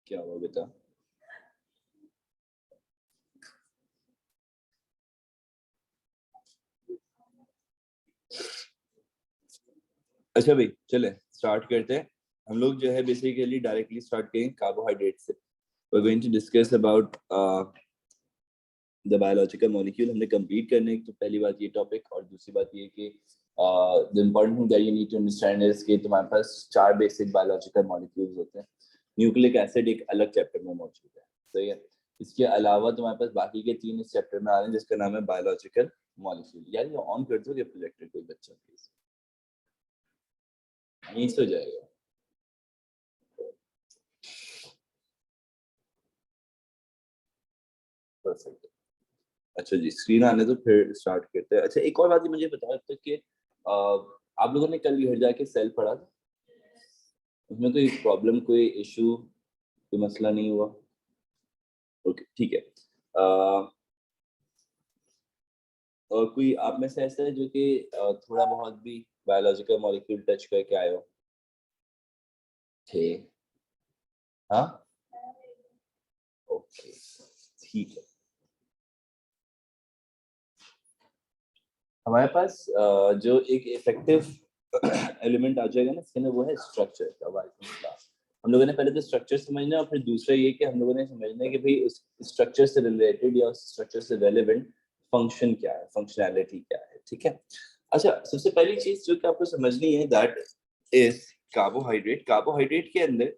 क्या हुआ बेटा? अच्छा भाई चले स्टार्ट करते हैं। हम लोग जो है बेसिकली डायरेक्टली स्टार्ट करेंगे कार्बोहाइड्रेट से। we're going to discuss about the biological molecule. हमने कंप्लीट करने तो पहली बात ये टॉपिक, और दूसरी बात ये कि the important thing that you need to understand is कि तुम्हारे पास 4 बेसिक बायोलॉजिकल मॉलिक्यूल्स होते हैं। न्यूक्लिक एसिड एक अलग चैप्टर में मौजूद है, सही है। इसके अलावा तुम्हारे पास बाकी के 3 इस चैप्टर में आ रहे हैं जिसका नाम है बायोलॉजिकल मॉलिक्यूल। यार ये ऑन कर दो प्रोजेक्टर, कोई बच्चा प्लीज, नहीं हो जाएगा। परफेक्ट। अच्छा जी, स्क्रीन आने तो फिर स्टार्ट करते हैं। अच्छा एक और बात मुझे बताओ अब तक कि आप लोगों ने कल घर जाके सेल पढ़ा था, उसमें कोई प्रॉब्लम, कोई इशू, कोई मसला नहीं हुआ? ओके ठीक है। और कोई आप में से ऐसा है जो कि थोड़ा बहुत भी बायोलॉजिकल मॉलिक्यूल टच करके आए हो? थे? हाँ ओके ठीक है। हमारे पास जो एक इफेक्टिव एलिमेंट आ जाएगा ना इसके अंदर, वो है स्ट्रक्चर का। हम लोगों ने पहले तो स्ट्रक्चर समझना है और फिर दूसरा ये कि हम लोगों ने समझना है कि भाई उस स्ट्रक्चर से रिलेटेड या उस स्ट्रक्चर से रेलेवेंट फंक्शन क्या है, फंक्शनैलिटी क्या है, ठीक है। अच्छा सबसे पहली चीज जो कि आपको समझनी है दैट इज कार्बोहाइड्रेट। कार्बोहाइड्रेट के अंदर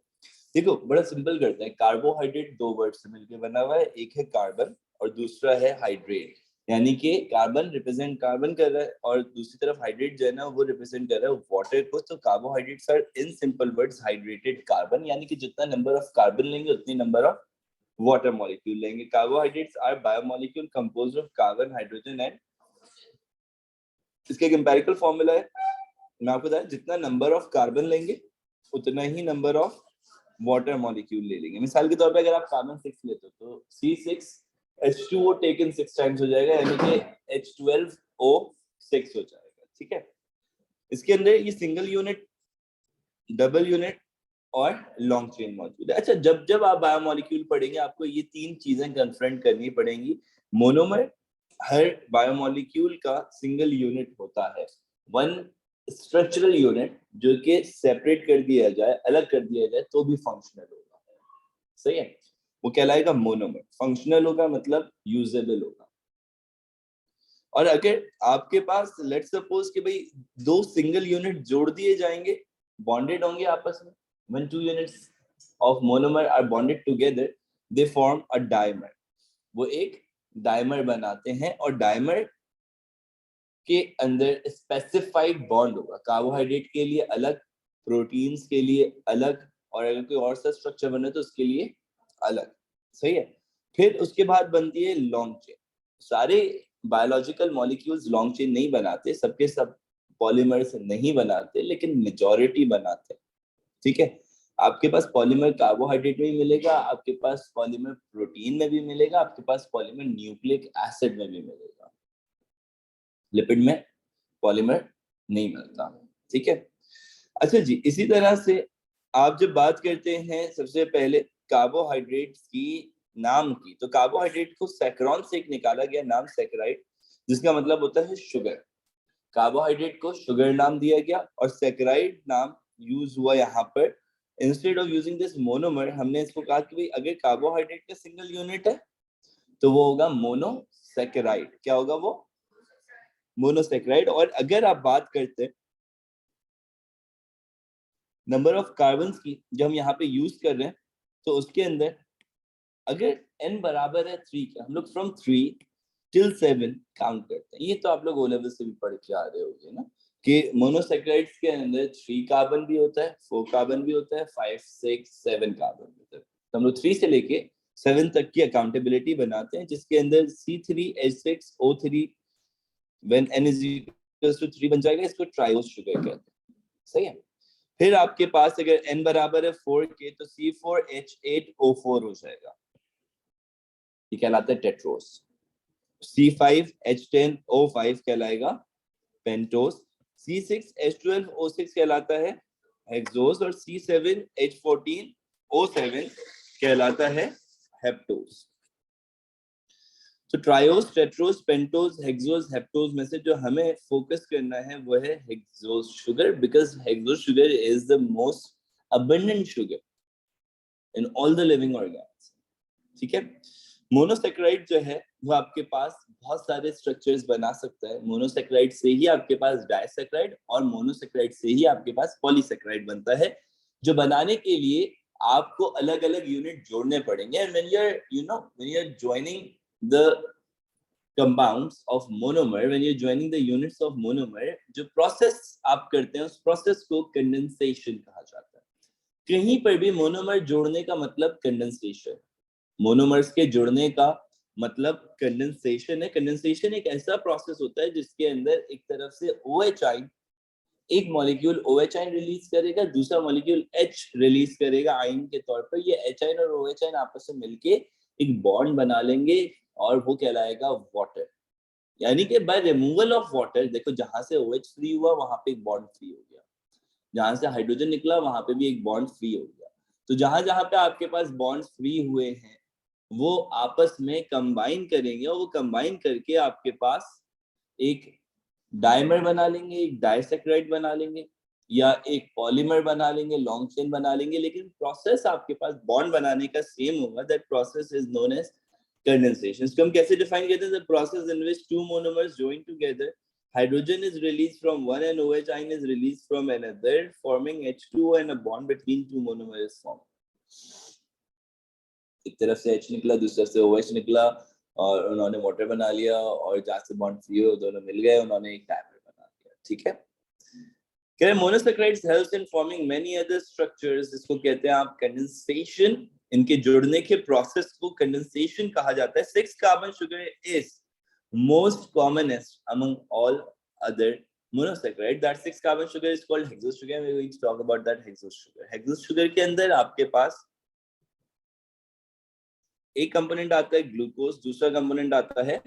देखो बड़ा सिंपल करते हैं। कार्बोहाइड्रेट 2 वर्ड से मिलकर बना हुआ है, एक है कार्बन और दूसरा है हाइड्रेट। यानी कि कार्बन रिप्रेजेंट कार्बन कर रहा है और दूसरी तरफ हाइड्रेट जो है ना वो रिप्रेजेंट कर रहा है वाटर को। तो carbohydrates are in simple words hydrated carbon, यानी कि जितना नंबर ऑफ कार्बन लेंगे उतनी नंबर ऑफ वाटर मॉलिक्यूल लेंगे। Carbohydrates are biomolecule composed of carbon, hydrogen and, इसका एक एम्पिरिकल फॉर्मूला है, मैं आपको बताया जितना नंबर ऑफ कार्बन लेंगे उतना ही नंबर ऑफ वाटर मॉलिक्यूल ले लेंगे। मिसाल के तौर पे अगर आप कार्बन 6 लेते हो तो C6H2O टेकन 6 टाइम्स हो जाएगा, यानी कि H12O6 हो जाएगा, ठीक है। इसके अंदर ये सिंगल यूनिट, डबल यूनिट और लॉन्ग चेन मौजूद है। अच्छा जब जब आप बायोमॉलिक्यूल पढ़ेंगे आपको ये 3 चीजें कन्फ्रंट करनी पड़ेंगी। मोनोमर, हर बायोमॉलिक्यूल का सिंगल यूनिट होता है, वन स्ट्रक्चरल यूनिट जो कि सेपरेट कर दिया जाए, अलग कर दिया जाए तो भी फंक्शनल होगा, सही है। वो कहलाएगा मोनोमर। फंक्शनल होगा मतलब यूजेबल होगा। और अगर आपके पास लेट्स सपोज कि भाई 2 सिंगल यूनिट जोड़ दिए जाएंगे, बॉन्डेड होंगे आपस में, when 2 units of monomer are bonded together they form a dimer, वो एक डायमर बनाते हैं। और डायमर के अंदर स्पेसिफाइड बॉन्ड होगा, कार्बोहाइड्रेट के लिए अलग, प्रोटीन्स के लिए अलग, और अगर कोई और सा स्ट्रक्चर बने तो उसके लिए अलग, सही है। फिर उसके बाद बनती है लॉन्ग चेन। सारे बायोलॉजिकल मॉलिक्यूल्स लॉन्ग चेन नहीं बनाते, सबके सब पॉलीमर्स नहीं बनाते, लेकिन मेजॉरिटी बनाते हैं, ठीक है। आपके पास पॉलीमर कार्बोहाइड्रेट में भी मिलेगा, आपके पास पॉलीमर प्रोटीन में भी मिलेगा, आपके पास पॉलीमर न्यूक्लिक एसिड में भी मिलेगा। लिपिड में पॉलीमर नहीं मिलता, ठीक है। अच्छा जी, इसी तरह से आप जब बात करते हैं सबसे पहले कार्बोहाइड्रेट्स की नाम की, तो कार्बोहाइड्रेट को सैकरॉन से एक निकाला गया नाम सैकराइड, जिसका मतलब होता है शुगर। कार्बोहाइड्रेट को शुगर नाम दिया गया और सैकराइड नाम यूज हुआ यहाँ पर। Instead of using this monomer हमने इसको कहा कि भाई अगर कार्बोहाइड्रेट का सिंगल यूनिट है तो वो होगा मोनोसैकेराइड। क्या होगा वो? मोनोसैकेराइड। और अगर आप बात करते हैं नंबर ऑफ कार्बन की जो हम यहाँ पे यूज कर रहे हैं, तो उसके अंदर अगर n बराबर है 3 के, हम लोग फ्रॉम 3 till 7 काउंट करते हैं। ये तो आप लोग ओ लेवल से भी पढ़ के आ रहे होंगे ना कि मोनोसैकेराइड्स के अंदर 3 कार्बन भी होता है, 4 कार्बन भी होता है, 5 6 7 कार्बन भी होता है। तो हम लोग 3 से लेके 7 तक की अकाउंटेबिलिटी बनाते हैं, जिसके अंदर C3H6O3 when n is equal to 3 बन जाएगा। इसको ट्रायोस शुगर कहते हैं, सही है। फिर आपके पास अगर n बराबर है 4 के तो C4H8O4 हो जाएगा, ये कहलाता है टेट्रोस। C5H10O5 कहलाएगा पेंटोस। C6H12O6 कहलाता है हेक्सोस। और C7H14O7 कहलाता है हेप्टोज। तो ट्रायोस, टेट्रोस, पेंटोस, हेक्सोस, हेप्टोस में से जो हमें फोकस करना है वो है hexose sugar, because hexose sugar is the most abundant sugar in all the living organs. ठीक है। मोनोसेक्राइड जो है वो आपके पास बहुत सारे स्ट्रक्चर्स बना सकता है। मोनोसेक्राइड से ही आपके पास डाइसेक्राइड और मोनोसेक्राइड से ही आपके पास पॉलीसेक्राइड बनता है, जो बनाने के लिए आपको अलग अलग यूनिट जोड़ने पड़ेंगे। And when you are joining the compounds of monomer, when you're joining the units of monomer, जो प्रोसेस आप करते हैं उस प्रोसेस को कंडेंसेशन कहा जाता है। कहीं पर भी मोनोमर जोड़ने का मतलब कंडेंसेशन, मोनोमर्स के जुड़ने का मतलब कंडेंसेशन है। कंडेंसेशन एक ऐसा प्रोसेस होता है जिसके अंदर एक तरफ से OH आयन, एक मॉलिक्यूल OH आयन रिलीज करेगा, दूसरा मॉलिक्यूल H रिलीज करेगा आयन के तौर पर। ये H आयन और OH आयन आपस में मिलके एक बॉन्ड बना लेंगे और वो कहलाएगा वाटर। यानी कि बाय रिमूवल ऑफ वाटर, देखो जहां से OH फ्री हुआ वहां पे एक बॉन्ड फ्री हो गया, जहां से हाइड्रोजन निकला वहां पे भी एक बॉन्ड फ्री हो गया। तो जहां जहां पे आपके पास बॉन्ड्स फ्री हुए हैं वो आपस में कंबाइन करेंगे और वो कंबाइन करके आपके पास एक डायमर बना लेंगे, एक डाइसेक्राइड बना लेंगे या एक पॉलीमर बना लेंगे, लॉन्ग चेन बना लेंगे। लेकिन प्रोसेस आपके पास बॉन्ड बनाने का सेम होगा। That process is known as condensation. इसको हम कैसे डिफाइन करते हैं? The process in which two monomers join together, hydrogen is released from one and OH ion is released from another, forming H2O and a bond between two monomers is formed. एक तरफ से H निकला, दूसरी तरफ से OH निकला और उन्होंने वाटर बना लिया और जहाँ से बॉन्ड फ्री हो दोनों मिल गए, उन्होंने एक डायमर बना लिया। ठीक है। क्या monosaccharides helps in forming many other structures, इसको कहते हैं आप कंडेंसेशन। इनके जुड़ने के प्रोसेस को कंडेंसेशन कहा जाता है। 6 carbon sugar is most commonest among all other monosaccharide. That 6 carbon sugar is called hexose sugar. We are going to talk about that hexose sugar. Hexose sugar के अंदर आपके पास एक कंपोनेंट आता है ग्लूकोज, दूसरा कंपोनेंट आता है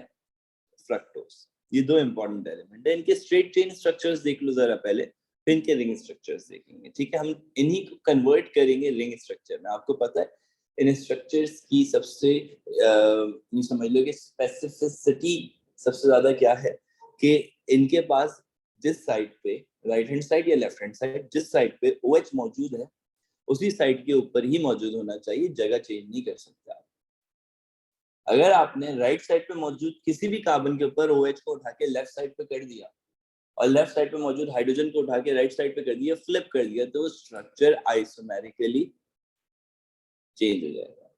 फ्रक्टोज। ये दो इंपॉर्टेंट एलिमेंट है। इनके स्ट्रेट चेन स्ट्रक्चर्स देख लो जरा पहले, फिर इनके रिंग स्ट्रक्चर्स देखेंगे। ठीक है, हम इन्हीं को कन्वर्ट करेंगे रिंग स्ट्रक्चर में। आपको पता है इन स्ट्रक्चर्स की सबसे ये समझ लो कि स्पेसिफिसिटी सबसे ज्यादा क्या है कि इनके पास जिस साइड पे, राइट हैंड साइड या लेफ्ट हैंड साइड, जिस साइड पे OH मौजूद है उसी साइड के ऊपर ही मौजूद होना चाहिए, जगह चेंज नहीं कर सकते आप। अगर आपने राइट साइड पे मौजूद किसी भी कार्बन के ऊपर OH को उठा के लेफ्ट साइड पे कर दिया और लेफ्ट साइड पे मौजूद हाइड्रोजन को उठा के राइट साइड पे कर दिया, फ्लिप कर दिया, तो स्ट्रक्चर आइसोमेरिकली चेंज हो जाएगा।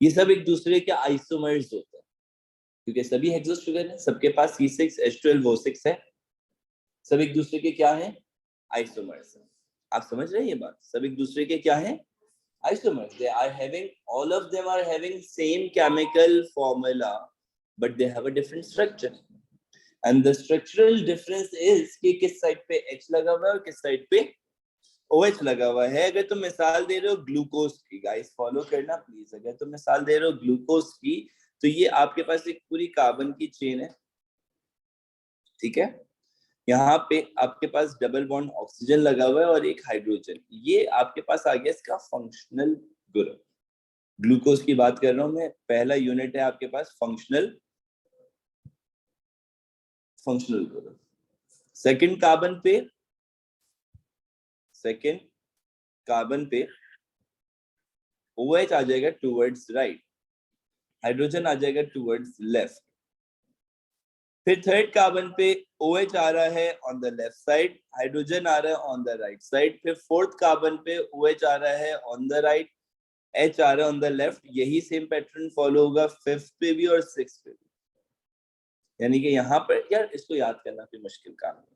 ये सब एक दूसरे के आइसोमर्स होते हैं क्योंकि सभी हेक्सोस शुगर है, सबके पास C6H12O6 है, सब एक दूसरे के क्या है? आइसोमर्स है। आप समझ रहे हैं ये बात? सब एक दूसरे के क्या है? Isomers. They are having, all of them are having same chemical formula, but they have a different structure. And the structural difference is कि किस साइड पे H लगा हुआ है और किस साइड पे OH लगा हुआ है। अगर तुम मिसाल दे रहे हो ग्लूकोज की, गाइस फॉलो करना प्लीज, अगर तुम मिसाल दे रहे हो ग्लूकोज की, तो ये आपके पास एक पूरी कार्बन की चेन है। ठीक है, यहाँ पे आपके पास डबल बॉन्ड ऑक्सीजन लगा हुआ है और एक हाइड्रोजन। ये आपके पास आ गया इसका फंक्शनल ग्रुप। ग्लूकोज की बात कर रहा हूं मैं, पहला यूनिट है आपके पास फंक्शनल ग्रुप। सेकंड कार्बन पे OH आ जाएगा टुवर्ड्स राइट, हाइड्रोजन आ जाएगा टुवर्ड्स लेफ्ट। फिर थर्ड कार्बन पे OH आ रहा है on the left side, hydrogen आ रहा है ऑन द राइट साइड। फिर फोर्थ कार्बन पे OH आ रहा है ऑन द राइट, H आ रहा है ऑन द लेफ्ट। यही सेम पैटर्न फॉलो होगा फिफ्थ पे भी और सिक्स्थ पे भी। यानी कि यहाँ पर यार इसको याद करना कोई मुश्किल काम नहीं,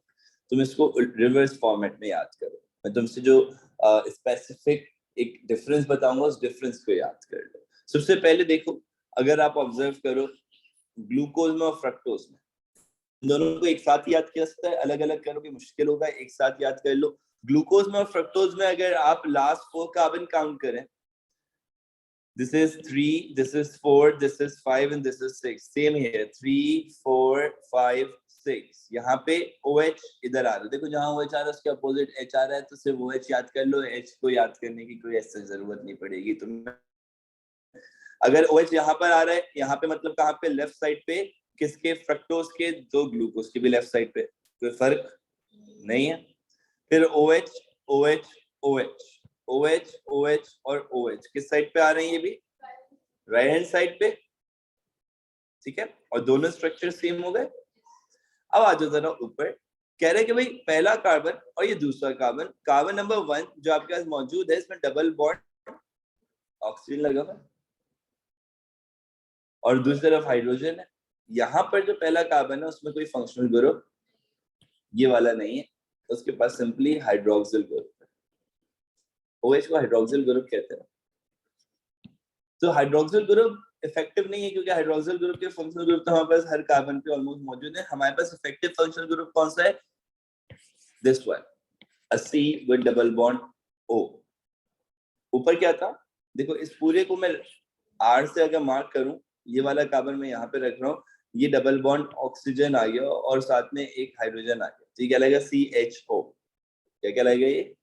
तुम इसको रिवर्स फॉर्मेट में याद करो। मैं तुमसे जो स्पेसिफिक एक डिफरेंस बताऊंगा उस डिफरेंस को याद कर लो। सबसे पहले देखो, अगर आप ऑब्जर्व करो ग्लूकोज में और फ्रक्टोज में, दोनों को एक साथ याद किया सकता है, अलग अलग करोगे मुश्किल होगा, एक साथ याद कर लो। ग्लूकोज में और फ्रक्टोज में अगर आप लास्ट 4 कार्बन काउंट करें, this is 3, this is 4, this is 5 and this is 6. Same here, 3, 4, 5, 6 यहाँ पे OH इधर आ रहा है, देखो जहाँ OH आ रहा है उसके अपोजिट H आ रहा है, तो सिर्फ OH याद कर लो, H को याद करने की कोई ऐसी जरूरत नहीं पड़ेगी तुम्हें। अगर OH यहाँ पर आ रहा है, यहाँ पे मतलब कहाँ पे, लेफ्ट साइड पे, किसके, फ्रक्टोज के, तो ग्लूकोज के भी लेफ्ट साइड पे, कोई फर्क नहीं है। फिर OH OH OH OH OH और OH किस साइड पे आ रहे हैं, ये भी राइट हैंड साइड पे, ठीक है, और दोनों स्ट्रक्चर सेम हो गए। अब आ जाओ जरा ऊपर, कह रहे हैं कि भाई पहला कार्बन और ये दूसरा कार्बन, कार्बन नंबर 1 जो आपके पास मौजूद है, इसमें डबल बॉन्ड ऑक्सीजन लगा हुआ है और दूसरी तरफ हाइड्रोजन है। यहाँ पर जो पहला कार्बन है उसमें कोई फंक्शनल ग्रुप ये वाला नहीं है, उसके पास सिंपली हाइड्रोक्सिल ग्रुप है। OH को हाइड्रोक्सिल ग्रुप कहते हैं। तो हाइड्रोक्सिल ग्रुप इफेक्टिव नहीं है, क्योंकि हाइड्रोक्सिल ग्रुप के फंक्शनल ग्रुप तो हमारे पास हर कार्बन पे ऑलमोस्ट मौजूद है। हमारे पास इफेक्टिव फंक्शनल ग्रुप कौन सा है, this one, a C with double bond O। ऊपर क्या था, देखो इस पूरे को मैं R से अगर मार्क करूं, ये वाला कार्बन मैं यहाँ पे रख रहा हूँ, ये डबल बॉन्ड ऑक्सीजन आ गया और साथ में एक हाइड्रोजन आ गया, तो ये क्या लगेगा, CHO। क्या लगेगा ये,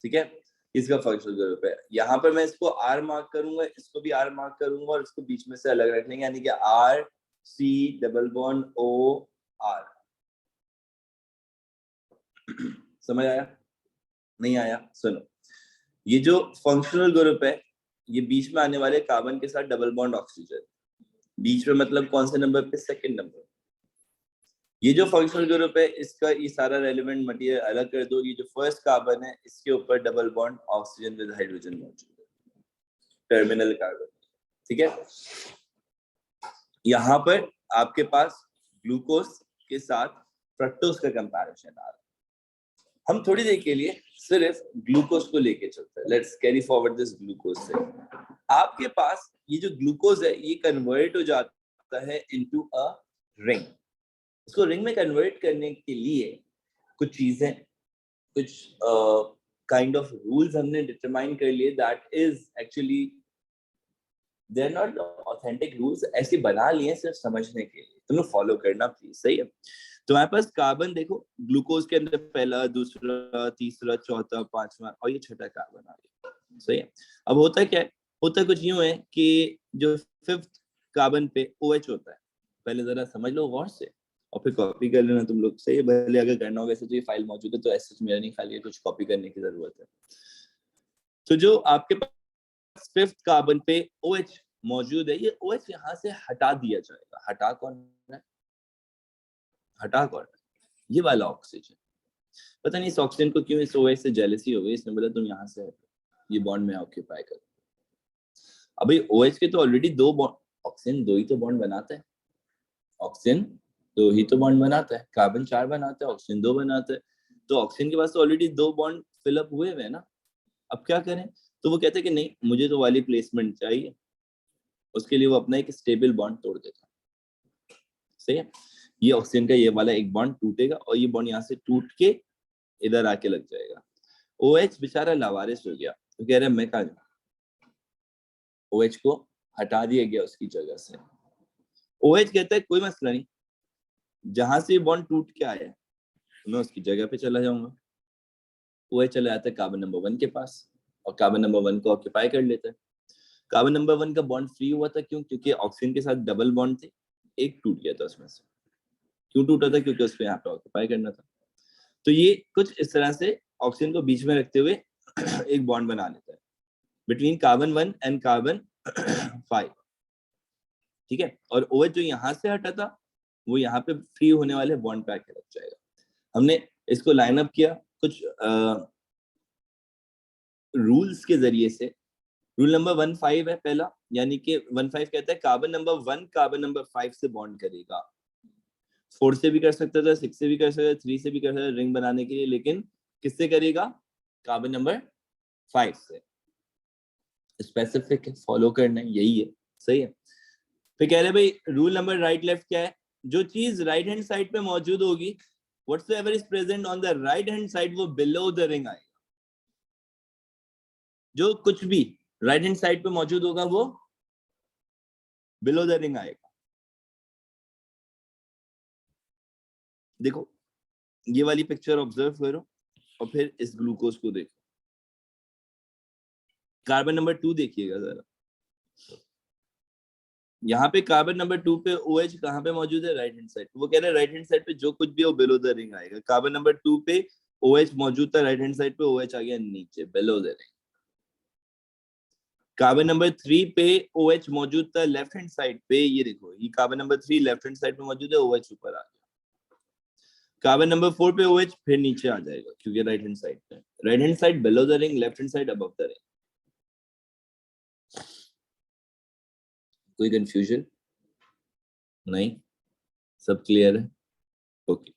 ठीक है, इसका फंक्शनल ग्रुप है। यहाँ पर मैं इसको R मार्क करूंगा, इसको भी R मार्क करूंगा और इसको बीच में से अलग रख लेंगे, यानी कि RC डबल बॉन्ड OR। समझ आया, नहीं आया, सुनो, ये जो फंक्शनल ग्रुप है, ये बीच में आने वाले कार्बन के साथ डबल बॉन्ड ऑक्सीजन, बीच में मतलब कौन से नंबर पे, सेकंड नंबर। ये जो फंक्शनल ग्रुप है, इसका ये सारा रेलेवेंट मटेरियल अलग कर दो, ये जो फर्स्ट कार्बन है इसके ऊपर double bond oxygen with hydrogen मौजूद है, टर्मिनल कार्बन, ठीक है। यहाँ पर आपके पास ग्लूकोज के साथ फ्रक्टोज का कंपैरिजन आ रहा है। हम थोड़ी देर के लिए सिर्फ ग्लूकोज को लेके चलते हैं, let's carry forward this glucose से। आपके पास ये जो ग्लूकोज है, ये कन्वर्ट हो जाता है इनटू अ रिंग। इसको रिंग में कन्वर्ट करने के लिए कुछ चीजें, कुछ काइंड ऑफ रूल्स हमने डिटरमाइन कर लिए, that is actually they are not authentic rules, ऐसे बना लिए सिर्फ समझने के लिए, तुम लोग फॉलो करना प्लीज, सही है। तो हमारे पास कार्बन देखो, ग्लूकोज के अंदर पहला, दूसरा, तीसरा, चौथा, पांचवा और ये छठा कार्बन आ गया, सही है। अब होता क्या है, होता कुछ यूं है कि जो फिफ्थ कार्बन पे OH होता है, पहले जरा समझ लो गौर से और फिर कॉपी कर लेना तुम लोग, सही है। भले अगर करना हो वैसे तो ये फाइल मौजूद है, तो ऐसे मेरा नहीं, खाली कुछ कॉपी करने की जरूरत है। तो जो आपके पास फिफ्थ कार्बन पे OH मौजूद है, ये OH यहाँ से हटा दिया जाएगा। हटा कौन है, हटा कौन है, ये वाला ऑक्सीजन। पता नहीं इस ऑक्सीजन को क्यों इस OH से जेलसी हो गई, इसने बोला तुम यहाँ से ये बॉन्ड में ऑक्यूपाई करो। अभी OH के तो ऑलरेडी दो बॉन्ड, ऑक्सीजन दो ही तो बॉन्ड बनाता है, ऑक्सीजन दो ही तो बॉन्ड बनाता है, कार्बन 4 बनाता है, ऑक्सीजन 2 बनाता है, तो ऑक्सीजन के पास तो ऑलरेडी 2 बॉन्ड फिलअप हुए हैं ना। अब क्या करें, तो वो कहते हैं कि नहीं मुझे तो वाली प्लेसमेंट चाहिए, उसके लिए वो अपना एक स्टेबल बॉन्ड तोड़ देगा, सही है। ये ऑक्सीजन का ये वाला एक बॉन्ड टूटेगा और ये बॉन्ड यहाँ से टूट के इधर आके लग जाएगा। OH बेचारा लावारिस हो गया, तो कह रहे मैं कहा जाऊं, OH को हटा दिया गया उसकी जगह से। OH कहता है कोई मसला नहीं, जहां से बॉन्ड टूट के आया मैं उसकी जगह पे चला जाऊंगा। OH चला जाता है कार्बन नंबर 1 के पास और कार्बन नंबर 1 को ऑक्यूपाई कर लेता है। कार्बन नंबर 1 का बॉन्ड फ्री हुआ था, क्यों, क्योंकि ऑक्सीजन के साथ डबल बॉन्ड थे, एक टूट गया था उसमें से। क्यों टूटा था, क्योंकि उसको यहाँ पे ऑक्यूपाई करना था। तो ये कुछ इस तरह से ऑक्सीजन को बीच में रखते हुए एक बॉन्ड बना लेता है बिटवीन कार्बन 1 एंड कार्बन 5, ठीक है। और OH जो यहाँ से हटा था वो यहाँ पे फ्री होने वाले बॉन्ड पे आके लग जाएगा। हमने इसको लाइन अप किया कुछ रूल्स के जरिए से। रूल नंबर 15 है पहला, यानी कि 15 कहता है कार्बन नंबर 1 कार्बन नंबर 5 से बॉन्ड करेगा। 4 से भी कर सकता था, 6 से भी कर सकता था, 3 से भी कर सकता था रिंग बनाने के लिए, लेकिन किससे करेगा, कार्बन नंबर 5 से। स्पेसिफिक है, फॉलो करना है, यही है, सही है। फिर कह रहे भाई रूल नंबर राइट लेफ्ट क्या है, जो चीज राइट हैंड साइड पे मौजूद होगी, whatsoever is present on the right hand side वो below the ring आएगा। जो कुछ भी राइट हैंड साइड पे मौजूद होगा वो बिलो द रिंग आएगा। देखो ये वाली पिक्चर ऑब्जर्व करो और फिर इस ग्लूकोज को देखो। कार्बन नंबर 2 देखिएगा जरा, यहाँ पे कार्बन नंबर 2 पे OH कहाँ पे मौजूद है? Right hand side. वो कह रहे हैं राइट हैंड साइड पे जो कुछ भी हो बिलो द रिंग आएगा। कार्बन नंबर 2 पे OH मौजूद था, राइट हैंड साइड पे OH आ गया नीचे below the ring. Carbon number 3 पे OH मौजूद था लेफ्ट हैंड साइड पे, ये देखो ये carbon number 3 left hand side पे मौजूद है, OH ऊपर आ गया। कार्बन नंबर 4 पे OH फिर नीचे आ जाएगा क्योंकि राइट हैंड साइड पे, right hand side below the ring, left hand side above the ring. कोई कंफ्यूजन नहीं? सब क्लियर है? ओके।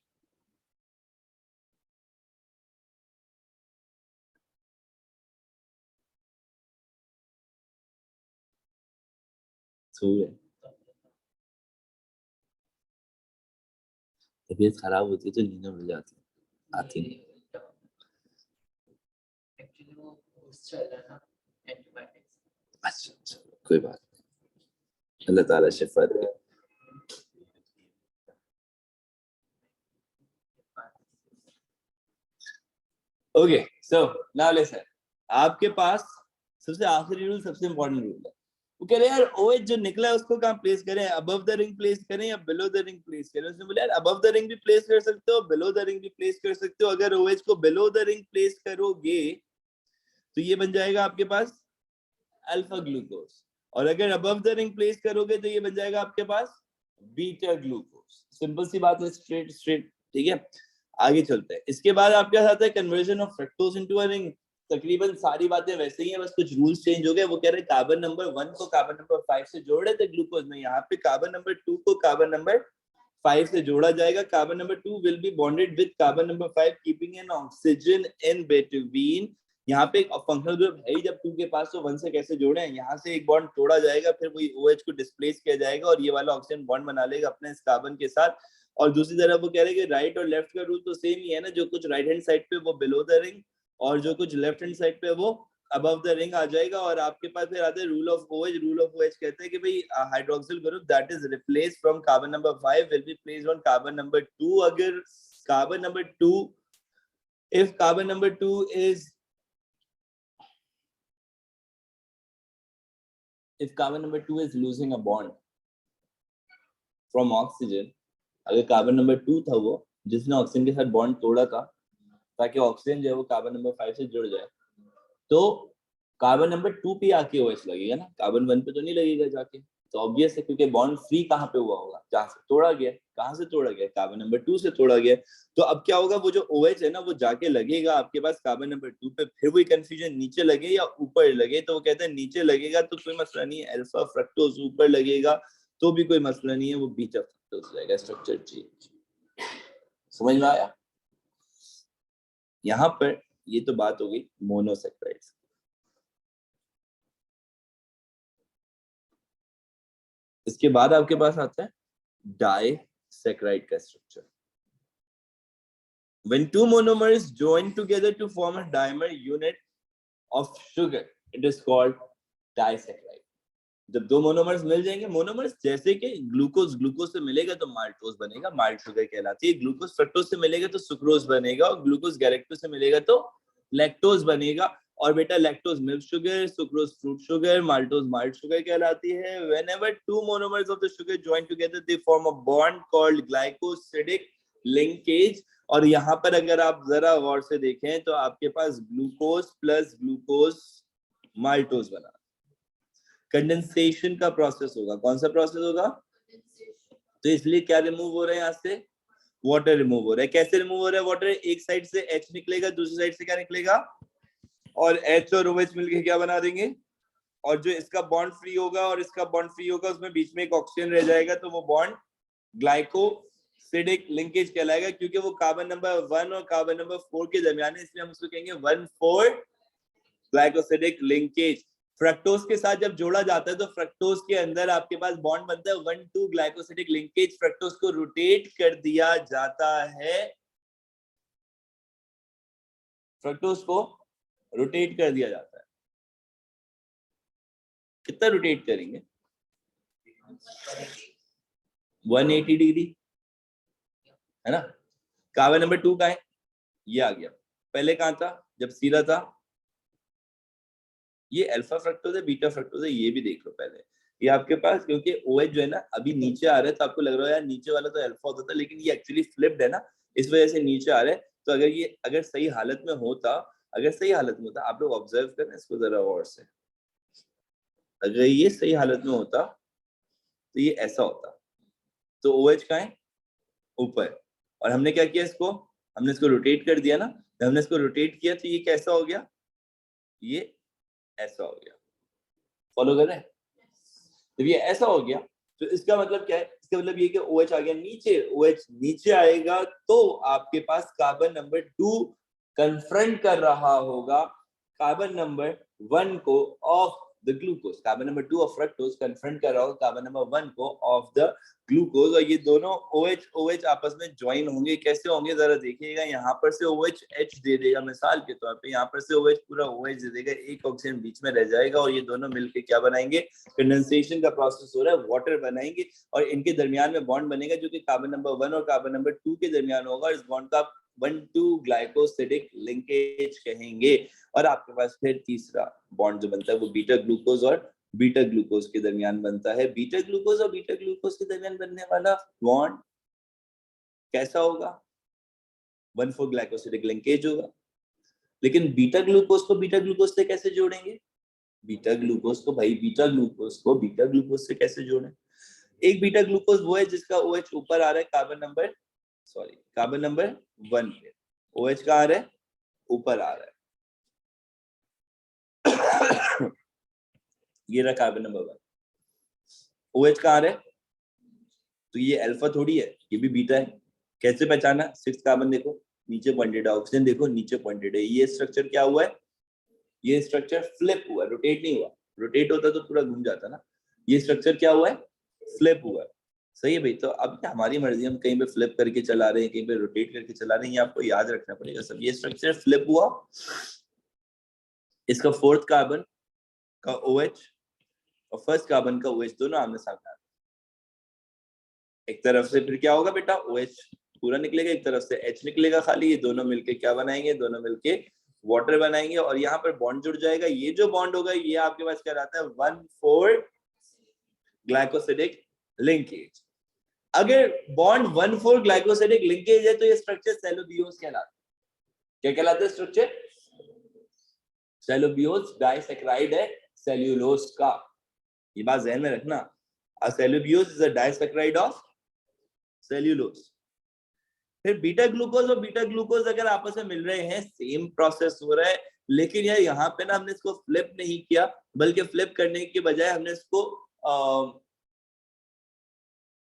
सो है, तबीयत खराब होती है तो नींद मिल जाती है, आती नहीं। अच्छा अच्छा, कोई बात नहीं, अल्लाह ताला शिफा दे। ओके सो नाउ लिसन, आपके पास सबसे आखिरी रूल सबसे इंपॉर्टेंट रूल है। वो कह रहे हैं यार OH जो निकला है उसको कहाँ प्लेस करें? अबव द रिंग प्लेस करें या बिलो द रिंग प्लेस करें? उसने बोला यार अबव द रिंग भी प्लेस कर सकते हो, बिलो द रिंग भी प्लेस कर सकते हो। अगर OH को बिलो द रिंग प्लेस करोगे तो ये बन जाएगा आपके पास अल्फा ग्लूकोज, और अगर अबव द रिंग प्लेस करोगे तो ये बन जाएगा आपके पास बीटा ग्लूकोज। सिंपल सी बात है, स्ट्रेट स्ट्रेट, ठीक है। आगे चलते हैं। इसके बाद आपके साथ आता है conversion of fructose into a ring. तकरीबन सारी बातें वैसे ही हैं, बस कुछ रूल्स चेंज हो गए। वो कह रहे हैं कार्बन नंबर 1 को कार्बन नंबर 5 से जोड़ रहे थे ग्लूकोज में, यहाँ पे कार्बन नंबर 2 को कार्बन नंबर 5 से जोड़ा जाएगा। Carbon number 2 will be bonded with carbon number 5 keeping an oxygen in between. यहाँ पे एक फंक्शनल ग्रुप है ही जब 2 के पास, तो 1 से कैसे जोड़े हैं? यहाँ से एक बॉन्ड तोड़ा जाएगा, फिर वही OH को डिस्प्लेस किया जाएगा और ये वाला ऑक्सीजन बॉन्ड बना लेगा अपने इस कार्बन के साथ। और दूसरी तरफ वो कह रहे हैं कि राइट और लेफ्ट का रूल तो सेम ही है ना, जो कुछ राइट हैंड साइड पे वो बिलो द रिंग और जो कुछ लेफ्ट हैंड साइड पे वो अबव द रिंग आ जाएगा। और आपके पास फिर आते हैं rule of OH। Rule of OH कहते हैं कि भाई hydroxyl group that is replaced from carbon number 5 will be placed on carbon number 2। अगर carbon number 2 if carbon number 2 is if carbon number 2 is losing a bond from oxygen, अगर carbon number 2 था वो जिसने oxygen के साथ bond तोड़ा था ताकि ऑक्सीजन जो है वो कार्बन नंबर 5 से जुड़ जाए, तो कार्बन नंबर 2 पे आके OH लगेगा ना, कार्बन 1 पे तो नहीं लगेगा जाके। तो ऑब्वियस है क्योंकि बॉन्ड फ्री कहाँ पे हुआ होगा? जहाँ से तोड़ा गया। कहाँ से तोड़ा गया? कार्बन नंबर 2 से तोड़ा गया। तो अब क्या होगा, वो जो OH है ना वो जाके लगेगा आपके पास कार्बन नंबर 2 पे। फिर वही कंफ्यूजन, नीचे लगे या ऊपर लगे, तो वो कहते हैं नीचे लगेगा तो कोई मसला नहीं है, अल्फा फ्रक्टोज। ऊपर लगेगा तो भी कोई मसला नहीं है, वो बीटा फ्रक्टोज हो जाएगा, स्ट्रक्चर चेंज। समझ में आया? यहाँ पर ये तो बात हो गई मोनोसेक्राइड्स। इसके बाद आपके पास आता है डाइसैकराइड का structure. When two monomers join together to form a dimer unit of sugar, it is called disaccharide. जब दो मोनोमर्स मिल जाएंगे, मोनोमर्स जैसे कि ग्लूकोज ग्लूकोज से मिलेगा तो माल्टोज बनेगा, माल्ट शुगर कहलाती है। ग्लूकोज फ्रक्टोज से मिलेगा तो सुक्रोज बनेगा, और ग्लूकोज गैलेक्टोज से मिलेगा तो लैक्टोज बनेगा। और बेटा lactose milk sugar, sucrose fruit sugar, maltose malt sugar कहलाती है। Whenever two monomers of the sugar join together they form a bond called glycosidic linkage. और यहाँ पर अगर आप जरा गौर से देखें तो आपके पास ग्लूकोज प्लस ग्लूकोज माल्टोज बना, कंडेंसेशन का प्रोसेस होगा। कौन सा प्रोसेस होगा? तो इसलिए क्या रिमूव हो रहा है यहाँ से? वाटर रिमूव हो रहा है। कैसे रिमूव हो रहा है वाटर? एक साइड से H निकलेगा, दूसरी साइड से क्या निकलेगा? और H और OH मिलके क्या बना देंगे? और जो इसका बॉन्ड फ्री होगा और इसका बॉन्ड फ्री होगा, उसमें बीच में एक ऑक्सीजन रह जाएगा, तो वो बॉन्ड ग्लाइकोसिडिक लिंकेज कहलाएगा। क्योंकि वो कार्बन नंबर 1 और कार्बन नंबर 4 के दरमियान है, इसलिए हम उसको कहेंगे 1,4 ग्लाइकोसिडिक लिंकेज। फ्रक्टोज के साथ जब जोड़ा जाता है तो फ्रक्टोज के अंदर आपके पास बॉन्ड बनता है 1,2 ग्लाइकोसिडिक लिंकेज। फ्रक्टोज को रोटेट कर दिया जाता है, फ्रक्टोज को रोटेट कर दिया जाता है। कितना रोटेट करेंगे? 180 डिग्री, है ना? कार्बन नंबर 2 का है, ये आ गया। पहले कहाँ था जब सीधा था? ये अल्फा फ्रक्टोज है, बीटा फ्रक्टोज है, ये भी देख लो पहले। ये आपके पास क्योंकि OH जो है ना अभी नीचे आ रहा है, तो आपको लग रहा है यार नीचे वाला तो अल्फा होता था, लेकिन ये एक्चुअली फ्लिप्ड है ना, इस वजह से नीचे आ रहा है। तो अगर सही हालत में होता, आप लोग ऑब्जर्व करें इसको जरा गौर से, अगर ये सही हालत में होता तो ये ऐसा होता। तो OH कहाँ है? ऊपर। और हमने क्या किया, हमने इसको रोटेट कर दिया ना, जब हमने इसको रोटेट किया तो ये कैसा हो गया? ये ऐसा हो गया। फॉलो कर रहे हैं? जब ये ऐसा हो गया तो इसका मतलब क्या है? इसका मतलब ये कि OH आ गया नीचे। OH नीचे आएगा तो आपके पास कार्बन नंबर 2 कन्फ्रंट कर रहा होगा कार्बन नंबर 1 को of the glucose. Carbon number 2 of fructose confront कर रहा होगा कार्बन नंबर 1 को ऑफ द ग्लूकोज, और ये दोनों OH आपस में ज्वाइन होंगे। कैसे होंगे जरा देखिएगा, यहाँ पर से OH H दे देगा मिसाल के तौर पे, यहाँ पर से OH पूरा OH दे देगा, एक ऑक्सीजन बीच में रह जाएगा, और ये दोनों मिलके क्या बनाएंगे? कंडेंसेशन का प्रोसेस हो रहा है, वाटर बनाएंगे, और इनके दरमियान में बॉन्ड बनेगा जो कि कार्बन नंबर 1 और कार्बन नंबर 2 के दरमियान होगा। इस बॉन्ड का 1,2 ग्लाइकोसिडिक लिंकेज कहेंगे। और आपके पास फिर तीसरा बॉन्ड जो बनता है वो बीटा ग्लूकोज और बीटा ग्लूकोज के दरमियान बनता है। बीटा ग्लूकोज और बीटा ग्लूकोज के दरमियान बनने वाला बॉन्ड कैसा होगा? 1,4 ग्लाइकोसिडिक लिंकेज होगा। लेकिन बीटा ग्लूकोज को बीटा ग्लूकोज से कैसे जोड़ेंगे? बीटा ग्लूकोज को बीटा ग्लूकोज से कैसे जोड़ें? एक बीटा ग्लूकोज वो है जिसका OH ऊपर आ रहा है कार्बन नंबर 1 पे। OH कहाँ आ रहा है? ऊपर आ रहा है। ये रहा कार्बन नंबर 1। OH कहाँ आ रहा है? तो ये अल्फा थोड़ी है, ये भी बीटा है। कैसे पहचाना? 6 कार्बन देखो नीचे पॉइंटेड है, ऑक्सीजन देखो नीचे पॉइंटेड है। ये स्ट्रक्चर क्या हुआ है? ये स्ट्रक्चर फ्लिप हुआ, रोटेट नहीं हुआ। रोटेट होता तो पूरा घूम जाता ना। ये स्ट्रक्चर क्या हुआ है? फ्लिप हुआ है। सही है भाई। तो अब क्या हमारी मर्जी, हम कहीं पे फ्लिप करके चला रहे हैं, कहीं पे रोटेट करके चला रहे हैं, ये आपको याद रखना पड़ेगा सब। ये स्ट्रक्चर फ्लिप हुआ, इसका 4th कार्बन का OH और 1st कार्बन का OH दोनों आमने सामने। एक तरफ से फिर क्या होगा बेटा? OH पूरा निकलेगा, एक तरफ से H निकलेगा खाली। ये दोनों मिलके क्या बनाएंगे? दोनों मिलके वाटर बनाएंगे, और यहाँ पर बॉन्ड जुड़ जाएगा। ये जो बॉन्ड होगा ये आपके पास क्या रहता है? 1,4 ग्लाइकोसिडिक लिंकेज। अगर बॉन्ड 1,4 ग्लाइकोसिडिक लिंकेज है तो ये स्ट्रक्चर सेलोबियोज कहलाता है। क्या कहलाता है स्ट्रक्चर? सेलोबियोज डाइसैकराइड है सेल्यूलोज का, ये बात ध्यान में रखना। Cellulose is a disaccharide of cellulose. फिर बीटा ग्लूकोज और बीटा ग्लूकोज अगर आपस में मिल रहे हैं, सेम प्रोसेस हो रहा है, लेकिन यार यहाँ पे ना हमने इसको फ्लिप नहीं किया, बल्कि फ्लिप करने के बजाय हमने इसको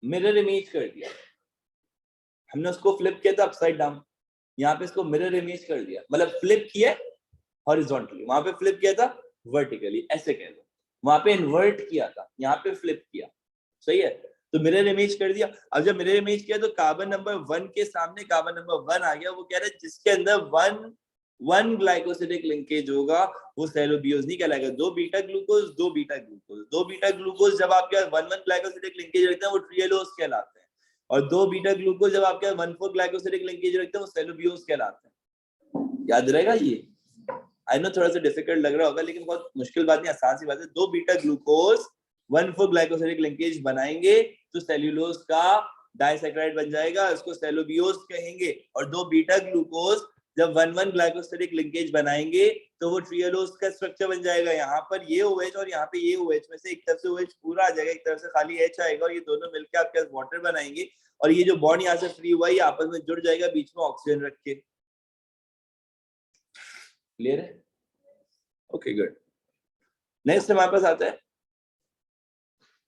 मिरर इमेज कर दिया। हमने उसको फ्लिप किया था अपसाइड डाउन, यहाँ पे इसको मिरर इमेज कर दिया। मतलब फ्लिप किया हॉरिजॉन्टली, वहां पे फ्लिप किया था वर्टिकली, ऐसे कह लो। वहां पे इन्वर्ट किया था, यहाँ पे फ्लिप किया। सही है, तो मिरर इमेज कर दिया। अब जब मिरर इमेज किया तो कार्बन नंबर 1 के सामने कार्बन नंबर 1 आ गया। वो कह रहा है जिसके अंदर 1 ग्लाइकोसिडिक लिंकेज होगा वो सेलोबियोज नहीं कहलाएगा। दो बीटा ग्लूकोज जब आपके 1 ग्लाइकोसिडिक लिंकेज रखते हैं वो ट्रियोलोज कहलाते हैं, और दो बीटा ग्लूकोज जब आपके 1,4 ग्लाइकोसिडिक लिंकेज रखते हैं वो सेलोबियोज कहलाते हैं। याद रहेगा ये। आई नो थोड़ा सा डिफिकल्ट लग रहा होगा, लेकिन बहुत मुश्किल बात नहीं, आसान सी बात है। दो बीटा ग्लूकोज 1,4 ग्लाइकोसिडिक लिंकेज बनाएंगे तो सेल्यूलोज का डाइसैकराइड बन जाएगा, इसको सेलोबियोज कहेंगे। और दो बीटा ग्लूकोज जब 1,1 ग्लाइकोसिडिक लिंकेज बनाएंगे तो वो ट्रियोलोज का स्ट्रक्चर बन जाएगा। यहाँ पर ये OH और यहाँ पे ये OH में से एक तरफ से OH पूरा आ जाएगा, एक तरफ से खाली H आएगा, और ये दोनों मिलकर आपके पास वाटर बनाएंगे। और ये जो बॉन्ड यहाँ से फ्री हुआ ये आपस में जुड़ जाएगा, बीच में ऑक्सीजन रख के। क्लियर है? Okay good. नेक्स्ट हमारे पास आता है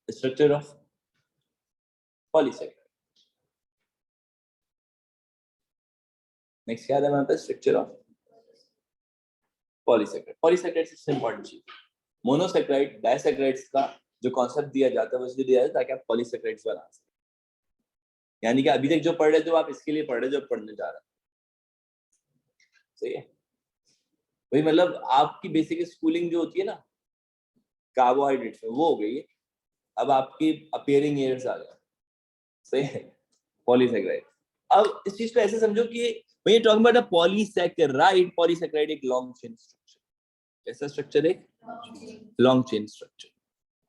स्ट्रक्चर ऑफ पॉलीसेकेराइड। नेक्स्ट क्या है हमारे पास? Structure of polysaccharide. पॉलीसेकेराइड सबसे इंपॉर्टेंट चीज, मोनोसेकेराइड डाइसेकेराइड्स का जो कॉन्सेप्ट दिया जाता है वो इसलिए दिया जाता है ताकि आप पॉलीसेकेराइड्स बना सकें। यानी कि अभी तक जो पढ़ रहे थे वो आप इसके लिए पढ़ रहे, जो पढ़ने जा रहे हैं। सही है भाई, मतलब आपकी बेसिक स्कूलिंग जो होती है ना कार्बोहाइड्रेट्स में, वो हो गई है। अब आपकी अपीयरिंग एयर्स आ गए। सही है, पॉलीसेकेराइड। अब इस चीज को ऐसे समझो कि when you're talking about a polysaccharide, polysaccharide एक long chain structure, कैसा स्ट्रक्चर है? Long chain structure.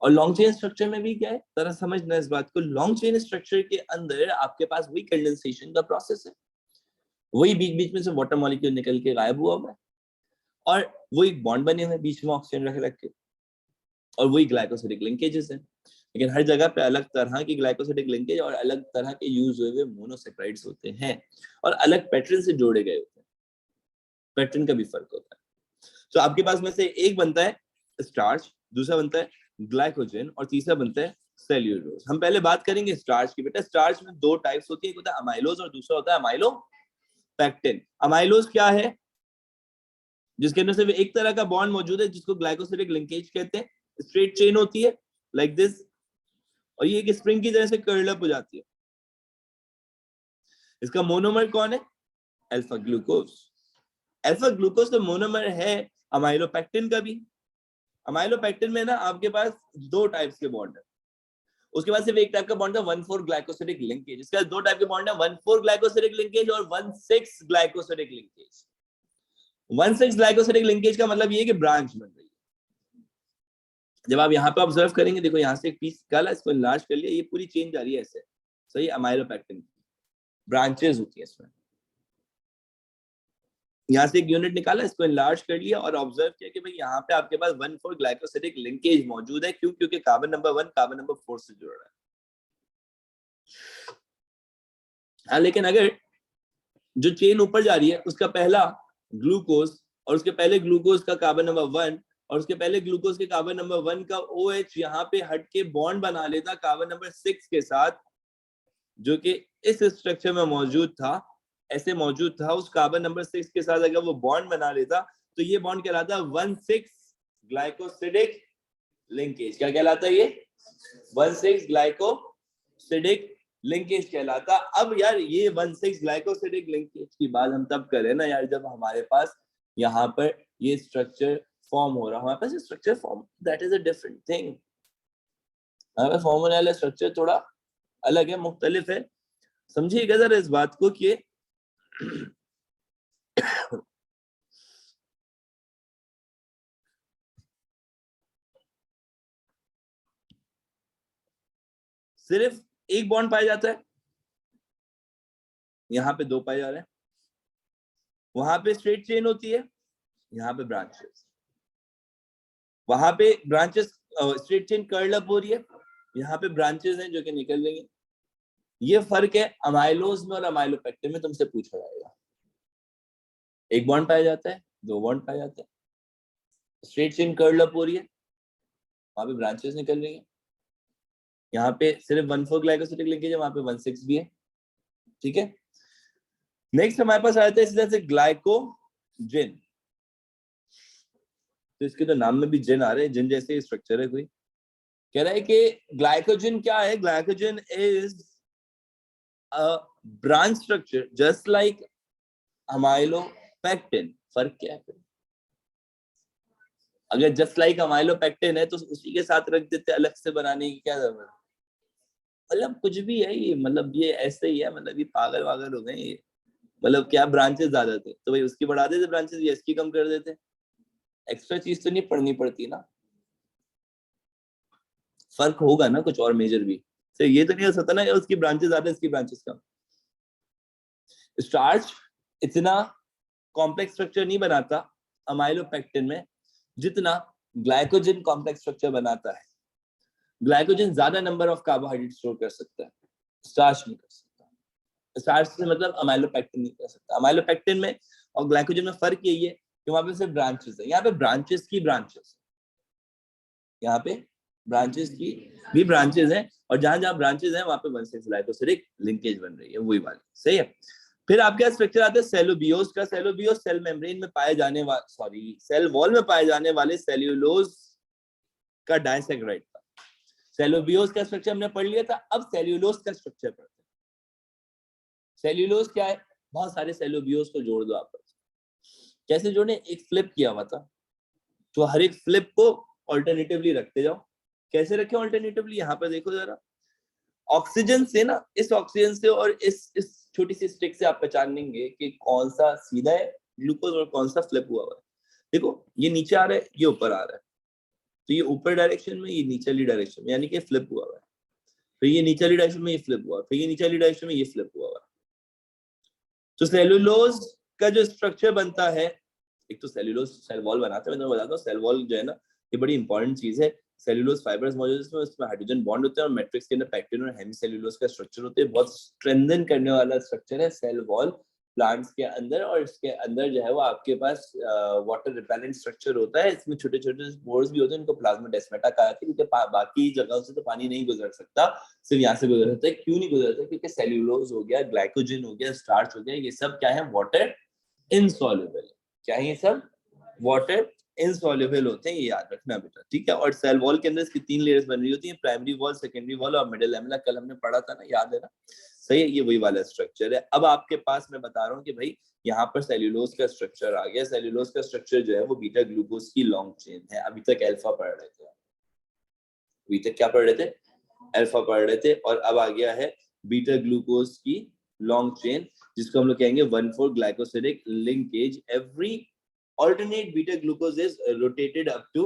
और लॉन्ग चेन स्ट्रक्चर में भी क्या है, जरा समझना इस बात को, लॉन्ग चेन स्ट्रक्चर के अंदर आपके पास वही कंडेंसेशन का प्रोसेस है, वही बीच बीच में से वाटर मॉलिक्यूल निकल के गायब हुआ है, और वही बॉन्ड बने हुए बीच में ऑक्सीजन रख रख के, और वही ग्लाइकोसिडिक लिंकेजेस हैं। लेकिन हर जगह पे अलग तरह की ग्लाइकोसिडिक लिंकेज और अलग तरह के यूज हुए मोनोसेक्राइड्स होते हैं, और अलग पैटर्न से जोड़े गए होते हैं, पैटर्न का भी फर्क होता है। तो आपके पास में से एक बनता है स्टार्च, दूसरा बनता है ग्लाइकोजन, और तीसरा बनता है सेल्यूलोज। हम पहले बात करेंगे स्टार्च की। बेटा स्टार्च में दो टाइप्स होती है, एक होता है अमाइलोज और दूसरा होता है अमाइलोपेक्टिन। अमाइलोज क्या है? जिसके अंदर सिर्फ एक तरह का बॉन्ड मौजूद है जिसको ग्लाइकोसिडिक लिंकेज कहते हैं, स्ट्रेट चेन होती है लाइक दिस, और ये एक स्प्रिंग की तरह से कर्ल अप हो जाती है। इसका मोनोमर कौन है? Alpha glucose. अल्फा ग्लूकोज तो मोनोमर है अमाइलोपेक्टिन का भी। अमाइलोपेक्टिन में ना आपके पास दो टाइप्स के बॉन्ड है, उसके बाद सिर्फ एक टाइप का बॉन्ड है 1,4 ग्लाइकोसिडिक लिंकेज। इसका दो टाइप के बॉन्ड है, 1,4 ग्लाइकोसिडिक लिंकेज और 1,6 ग्लाइकोसिडिक लिंकेज। 1,6 ग्लाइकोसिडिक लिंकेज का मतलब ये है कि ब्रांच बन रही है। जब आप यहाँ पे ऑब्जर्व करेंगे, देखो यहाँ से एक पीस निकाला, इसको इनलार्ज कर लिया, ये पूरी चेन जा रही है ऐसे, सही। अमाइलोपेक्टिन ब्रांचेस होती है इसमें, यहाँ से एक यूनिट निकाला, इसको इनलार्ज कर लिया और ऑब्जर्व किया कि भाई यहाँ पे आपके पास 1,4 ग्लाइकोसिडिक लिंकेज मौजूद है। क्यों? क्योंकि कार्बन नंबर 1 कार्बन नंबर 4 से जुड़ रहा है। हाँ, लेकिन अगर जो चेन ऊपर जा रही है उसका पहला ग्लूकोज और उसके पहले ग्लूकोज का कार्बन नंबर 1 और उसके पहले ग्लूकोज के कार्बन नंबर 1 का OH यहाँ पे हट के बॉन्ड बना लेता कार्बन नंबर 6 के साथ, जो कि इस स्ट्रक्चर में मौजूद था, ऐसे मौजूद था, उस कार्बन नंबर 6 के साथ अगर वो बॉन्ड बना लेता तो ये बॉन्ड कहलाता है 1,6 ग्लाइकोसिडिक लिंकेज। क्या कहलाता है ये? 1,6 ग्लाइकोसिडिक लिंकेज कहलाता। अब यार ये 1,6 ग्लाइकोसिडिक लिंकेज की बात हम तब करें ना यार, जब हमारे पास यहाँ पर ये स्ट्रक्चर फॉर्म हो रहा, हमारे पास ये structure form, that is a different thing. हमारे पास फॉर्म होने वाला स्ट्रक्चर थोड़ा अलग है, मुख्तलिफ है। समझिएगा जरा इस बात को कि सिर्फ एक बॉन्ड पाया जाता है, यहाँ पे दो पाए जा रहे हैं, वहां पे स्ट्रेट चेन होती है, यहाँ पे ब्रांचेस, वहां पे branches straight chain curl up हो रही है, यहाँ पे ब्रांचेस हैं जो कि निकल रही हैं। ये फर्क है अमाइलोज में और अमाइलोपेक्टिन में, तुमसे पूछा जाएगा। एक बॉन्ड पाया जाता है, दो बॉन्ड पाया जाता है, स्ट्रेट चेन कर्ल अप हो रही है, वहां पे ब्रांचेस निकल रही है, यहाँ पे सिर्फ 1,4 ग्लाइकोसिडिक लिंकेज है, वहां पे 1,6 भी है, ठीक है। नेक्स्ट हमारे पास आता है इस तरह से ग्लाइकोजन। तो इसके तो नाम में भी जिन आ रहे हैं, जिन जैसे स्ट्रक्चर है कोई। कह रहा है कि ग्लाइकोजन क्या है? Glycogen is a branch structure just like amylopectin. फर्क क्या है? अगर जस्ट लाइक अमाइलोपेक्टिन है तो उसी के साथ रख देते, अलग से बनाने की क्या जरूरत? मतलब कुछ भी है ये, मतलब ये ऐसे ही है, मतलब ये पागल वागल हो गए ये। मतलब क्या ब्रांचेस ज्यादा थे तो भाई उसकी बढ़ा देते ब्रांचेस, या इसकी कम कर देते। एक्स्ट्रा चीज तो नहीं पढ़नी पड़ती ना, फर्क होगा ना कुछ और मेजर भी। तो ये तो नहीं हो सकता ना उसकी ब्रांचेस ज्यादा इसकी ब्रांचेस कम। स्टार्च इतना कॉम्प्लेक्स स्ट्रक्चर नहीं बनाता अमाइलोपेक्टिन में जितना ग्लाइकोजन कॉम्प्लेक्स स्ट्रक्चर बनाता है। ग्लाइकोजन ज्यादा नंबर ऑफ कार्बोहाइड्रेट स्टोर कर सकता है, स्टार्च नहीं कर सकता। स्टार्च से मतलब अमाइलोपेक्टिन नहीं कर सकता। अमाइलोपेक्टिन में और ग्लाइकोजन में फर्क यही है कि वहां पे सिर्फ ब्रांचेस है, यहाँ पे ब्रांचेस की ब्रांचेस, यहाँ पे ब्रांचेस की भी ब्रांचेस हैं, और जहां जहां ब्रांचेस हैं वहां पे 1,6 ग्लाइकोसिडिक लिंकेज बन रही है, वही वाली, सही है। फिर आपके स्ट्रक्चर आता है सेलुबियोस का। सेलुबियोस सेल मेम्ब्रेन में पाए जाने वाले, सेल वॉल में पाए जाने वाले सेल्यूलोज का डाइसैकराइड था। सेलुबियोस का स्ट्रक्चर हमने पढ़ लिया था, अब सेल्यूलोज का स्ट्रक्चर पढ़ते हैं। सेल्यूलोज क्या है? बहुत सारे सेलुबियोस को जोड़ दो आपस। कैसे जोड़े? एक फ्लिप किया हुआ था, तो हर एक फ्लिप को ऑल्टरनेटिवली रखते जाओ। कैसे रखें ऑल्टरनेटिवली? यहाँ पे देखो जरा, ऑक्सीजन से ना, इस ऑक्सीजन से और इस छोटी सी स्टिक से आप पहचानेंगे कि कौन सा सीधा है ग्लूकोज और कौन सा फ्लिप हुआ है। देखो ये नीचे आ रहा है, ये ऊपर आ रहा है, तो ये ऊपर डायरेक्शन में, ये नीचे वाली डायरेक्शन में, यानी कि फ्लिप हुआ है। फिर ये नीचे वाली डायरेक्शन में ये फ्लिप हुआ, फिर ये नीचे वाली डायरेक्शन में ये फ्लिप हुआ है। तो सेलुलोज का जो स्ट्रक्चर बनता है, एक तो सेलुलोज सेल वॉल बनाता है, मैं बताता हूँ सेल वॉल जो है ना ये बड़ी इंपॉर्टेंट चीज है। सेलुलोज फाइबर्स मौजूद है उसमें हाइड्रोजन बॉन्ड होते हैं और मैट्रिक्स के अंदर पैक्टिन और हेमीसेलुलोज का स्ट्रक्चर होते हैं। बहुत स्ट्रेंथन करने वाला स्ट्रक्चर है सेल वॉल प्लांट्स के अंदर, और इसके अंदर जो है वो आपके पास वाटर रिपेलेंट स्ट्रक्चर होता है। इसमें छोटे छोटे स्पोर्स भी होते हैं, इनको प्लाज्माडेस्माटा कहा जाता है, क्योंकि बाकी जगहों से तो पानी नहीं गुजर सकता, सिर्फ यहाँ से गुजर सकता है। क्यों नहीं गुजर सकता? क्योंकि सेल्यूलोज हो गया, ग्लाइकोजन हो गया, स्टार्च हो गया, ये सब क्या है? Water insoluble. क्या है ये सब? वाटर इनसॉल्युबल होते हैं, ये याद रखना बेटा, ठीक है। और सेल वॉल के अंदर इसकी 3 लेयर्स बन रही होती हैं, प्राइमरी वॉल, सेकेंडरी वॉल और मिडिल लैमेला। कल हमने पढ़ा था ना, याद है ना? सही है, ये वही वाला स्ट्रक्चर है। अब आपके पास मैं बता रहा हूँ कि भाई यहाँ पर सेल्यूलोज का स्ट्रक्चर आ गया। सेल्यूलोज का स्ट्रक्चर जो है वो बीटा ग्लूकोज की लॉन्ग चेन है। अभी तक अल्फा पढ़ रहे थे, अभी तक क्या पढ़ रहे थे? अल्फा पढ़ रहे थे, और अब आ गया है बीटा ग्लूकोज की लॉन्ग चेन, जिसको हम लोग कहेंगे 1,4 glycosidic linkage. Every alternate beta glucose is rotated up to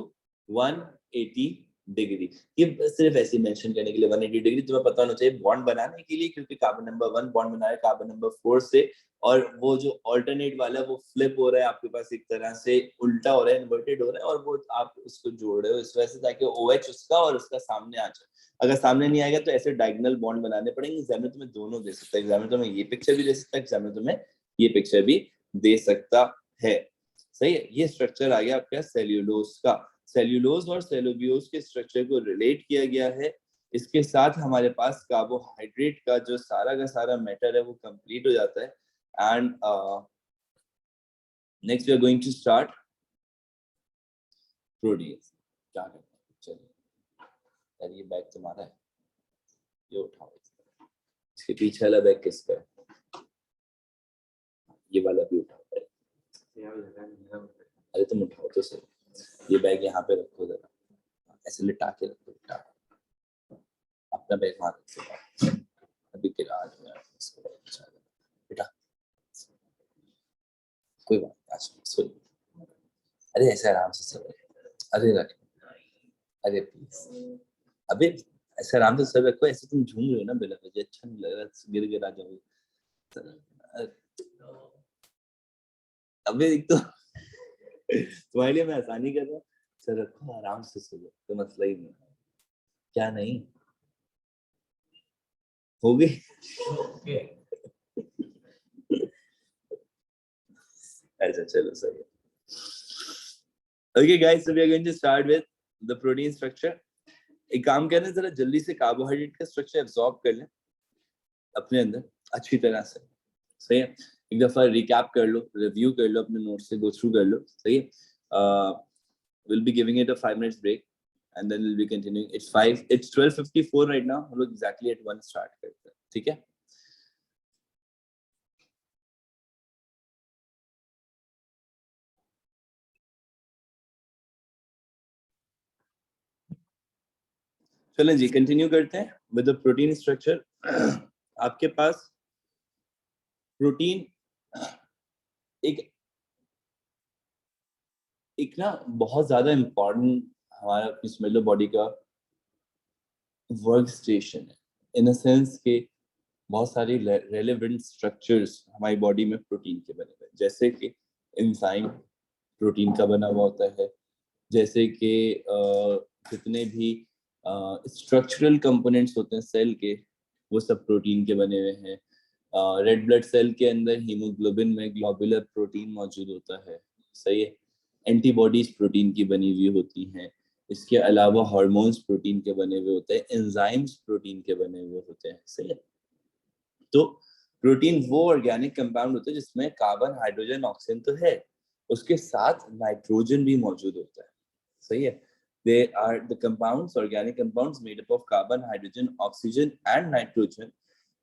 180 degree. ये सिर्फ ऐसे मेंशन करने के लिए 180 डिग्री तुम्हें पता होना चाहिए बॉन्ड बनाने के लिए, क्योंकि कार्बन नंबर 1 बॉन्ड बना रहा है कार्बन नंबर 4 से, और वो जो ऑल्टरनेट वाला है वो फ्लिप हो रहा है आपके पास, एक तरह से उल्टा हो रहा है, इन्वर्टेड हो रहा है, और वो आप उसको जोड़ रहे हो इस वजह से ताकि OH उसका और उसका सामने आ जाए। अगर सामने नहीं आएगा तो ऐसे डायगोनल बॉन्ड बनाने पड़ेंगे। एग्जामिनर तुम्हें दोनों दे सकता है, एग्जामिनर तुम्हें ये पिक्चर भी दे सकता है, एग्जामिनर तुम्हें ये पिक्चर भी दे सकता है। सही है, ये स्ट्रक्चर आ गया आपका सेल्यूलोज का। सेल्यूलोज और सेलुलोज के स्ट्रक्चर को रिलेट किया गया है। इसके साथ हमारे पास कार्बोहाइड्रेट का जो सारा का सारा मैटर है वो कंप्लीट हो जाता है। And next we are going to start proteins. क्या करते हैं? चलिए यार, ये बैग तुम्हारा है, ये उठाओ। इसके पीछे वाला बैग किसका है? ये वाला भी उठाओ। अरे तुम उठाओ तो सही। ये बैग यहाँ पे रखो, जरा ऐसे लिटा के रखो, लिटा अपना बैग वहां रखो। अभी गिरा बेटा, कोई बात नहीं, अरे ऐसे आराम से सब। अरे रख, अरे प्लीज, अबे ऐसे आराम से सब रखो। ऐसे तुम झूम रहे हो ना बेला, मुझे अच्छा नहीं लग रहा, गिर गिरा जाओगे। अबे एक तो तुम्हारे लिए मैं आसानी कर रहा हूँ, सर रखो आराम से सुनो, तो मसला ही नहीं। क्या नहीं हो गई? अच्छा चलो सही है। Okay guys, so we are going to start with the protein structure. एक काम करने जरा जल्दी से कार्बोहाइड्रेट का स्ट्रक्चर एब्जॉर्ब कर लें अपने अंदर अच्छी तरह से। सही है, एक दफा रिकैप कर लो, रिव्यू कर लो, अपने नोट्स से गो थ्रू कर लो। सही है, we'll be giving it a 5 minutes break and then we'll be continuing. It's 12:54 right now. हम लोग exactly at 1 start करते हैं, ठीक है? चलें जी, कंटिन्यू करते हैं विद द प्रोटीन स्ट्रक्चर। आपके पास प्रोटीन एक ना बहुत ज्यादा इम्पोर्टेंट हमारा समझ लो बॉडी का वर्क स्टेशन है, इन अ सेंस के बहुत सारी रेलेवेंट स्ट्रक्चर्स हमारी बॉडी में प्रोटीन के बने हुए, जैसे कि एंजाइम प्रोटीन का बना हुआ होता है, जैसे कि जितने भी स्ट्रक्चरल कंपोनेंट्स होते हैं सेल के, वो सब प्रोटीन के बने हुए हैं। रेड ब्लड सेल के अंदर हीमोग्लोबिन में ग्लोबुलर प्रोटीन मौजूद होता है। सही है, एंटीबॉडीज प्रोटीन की बनी हुई होती हैं। इसके अलावा हार्मोन्स प्रोटीन के बने हुए होते हैं, एंजाइम्स प्रोटीन के बने हुए होते हैं। सही है, तो प्रोटीन वो ऑर्गेनिक कंपाउंड होता है जिसमें कार्बन, हाइड्रोजन, ऑक्सीजन तो है, उसके साथ नाइट्रोजन भी मौजूद होता है। सही है, they are the compounds, organic compounds made up of carbon, hydrogen, oxygen and nitrogen.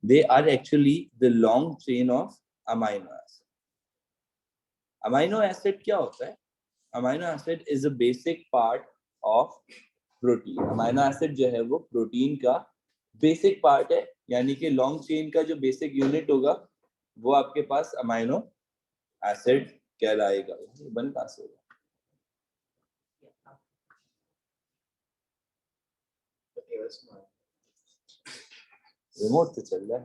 They are actually the long chain of amino acid. Amino acid क्या होता है? Amino acid is a basic part of protein. Amino acid जो है वो protein का basic part है, यानी कि लॉन्ग चेन का जो बेसिक यूनिट होगा वो आपके पास अमाइनो एसिड कहलाएगा। बन कहां से होगा? रिमोट तो चल रहा है।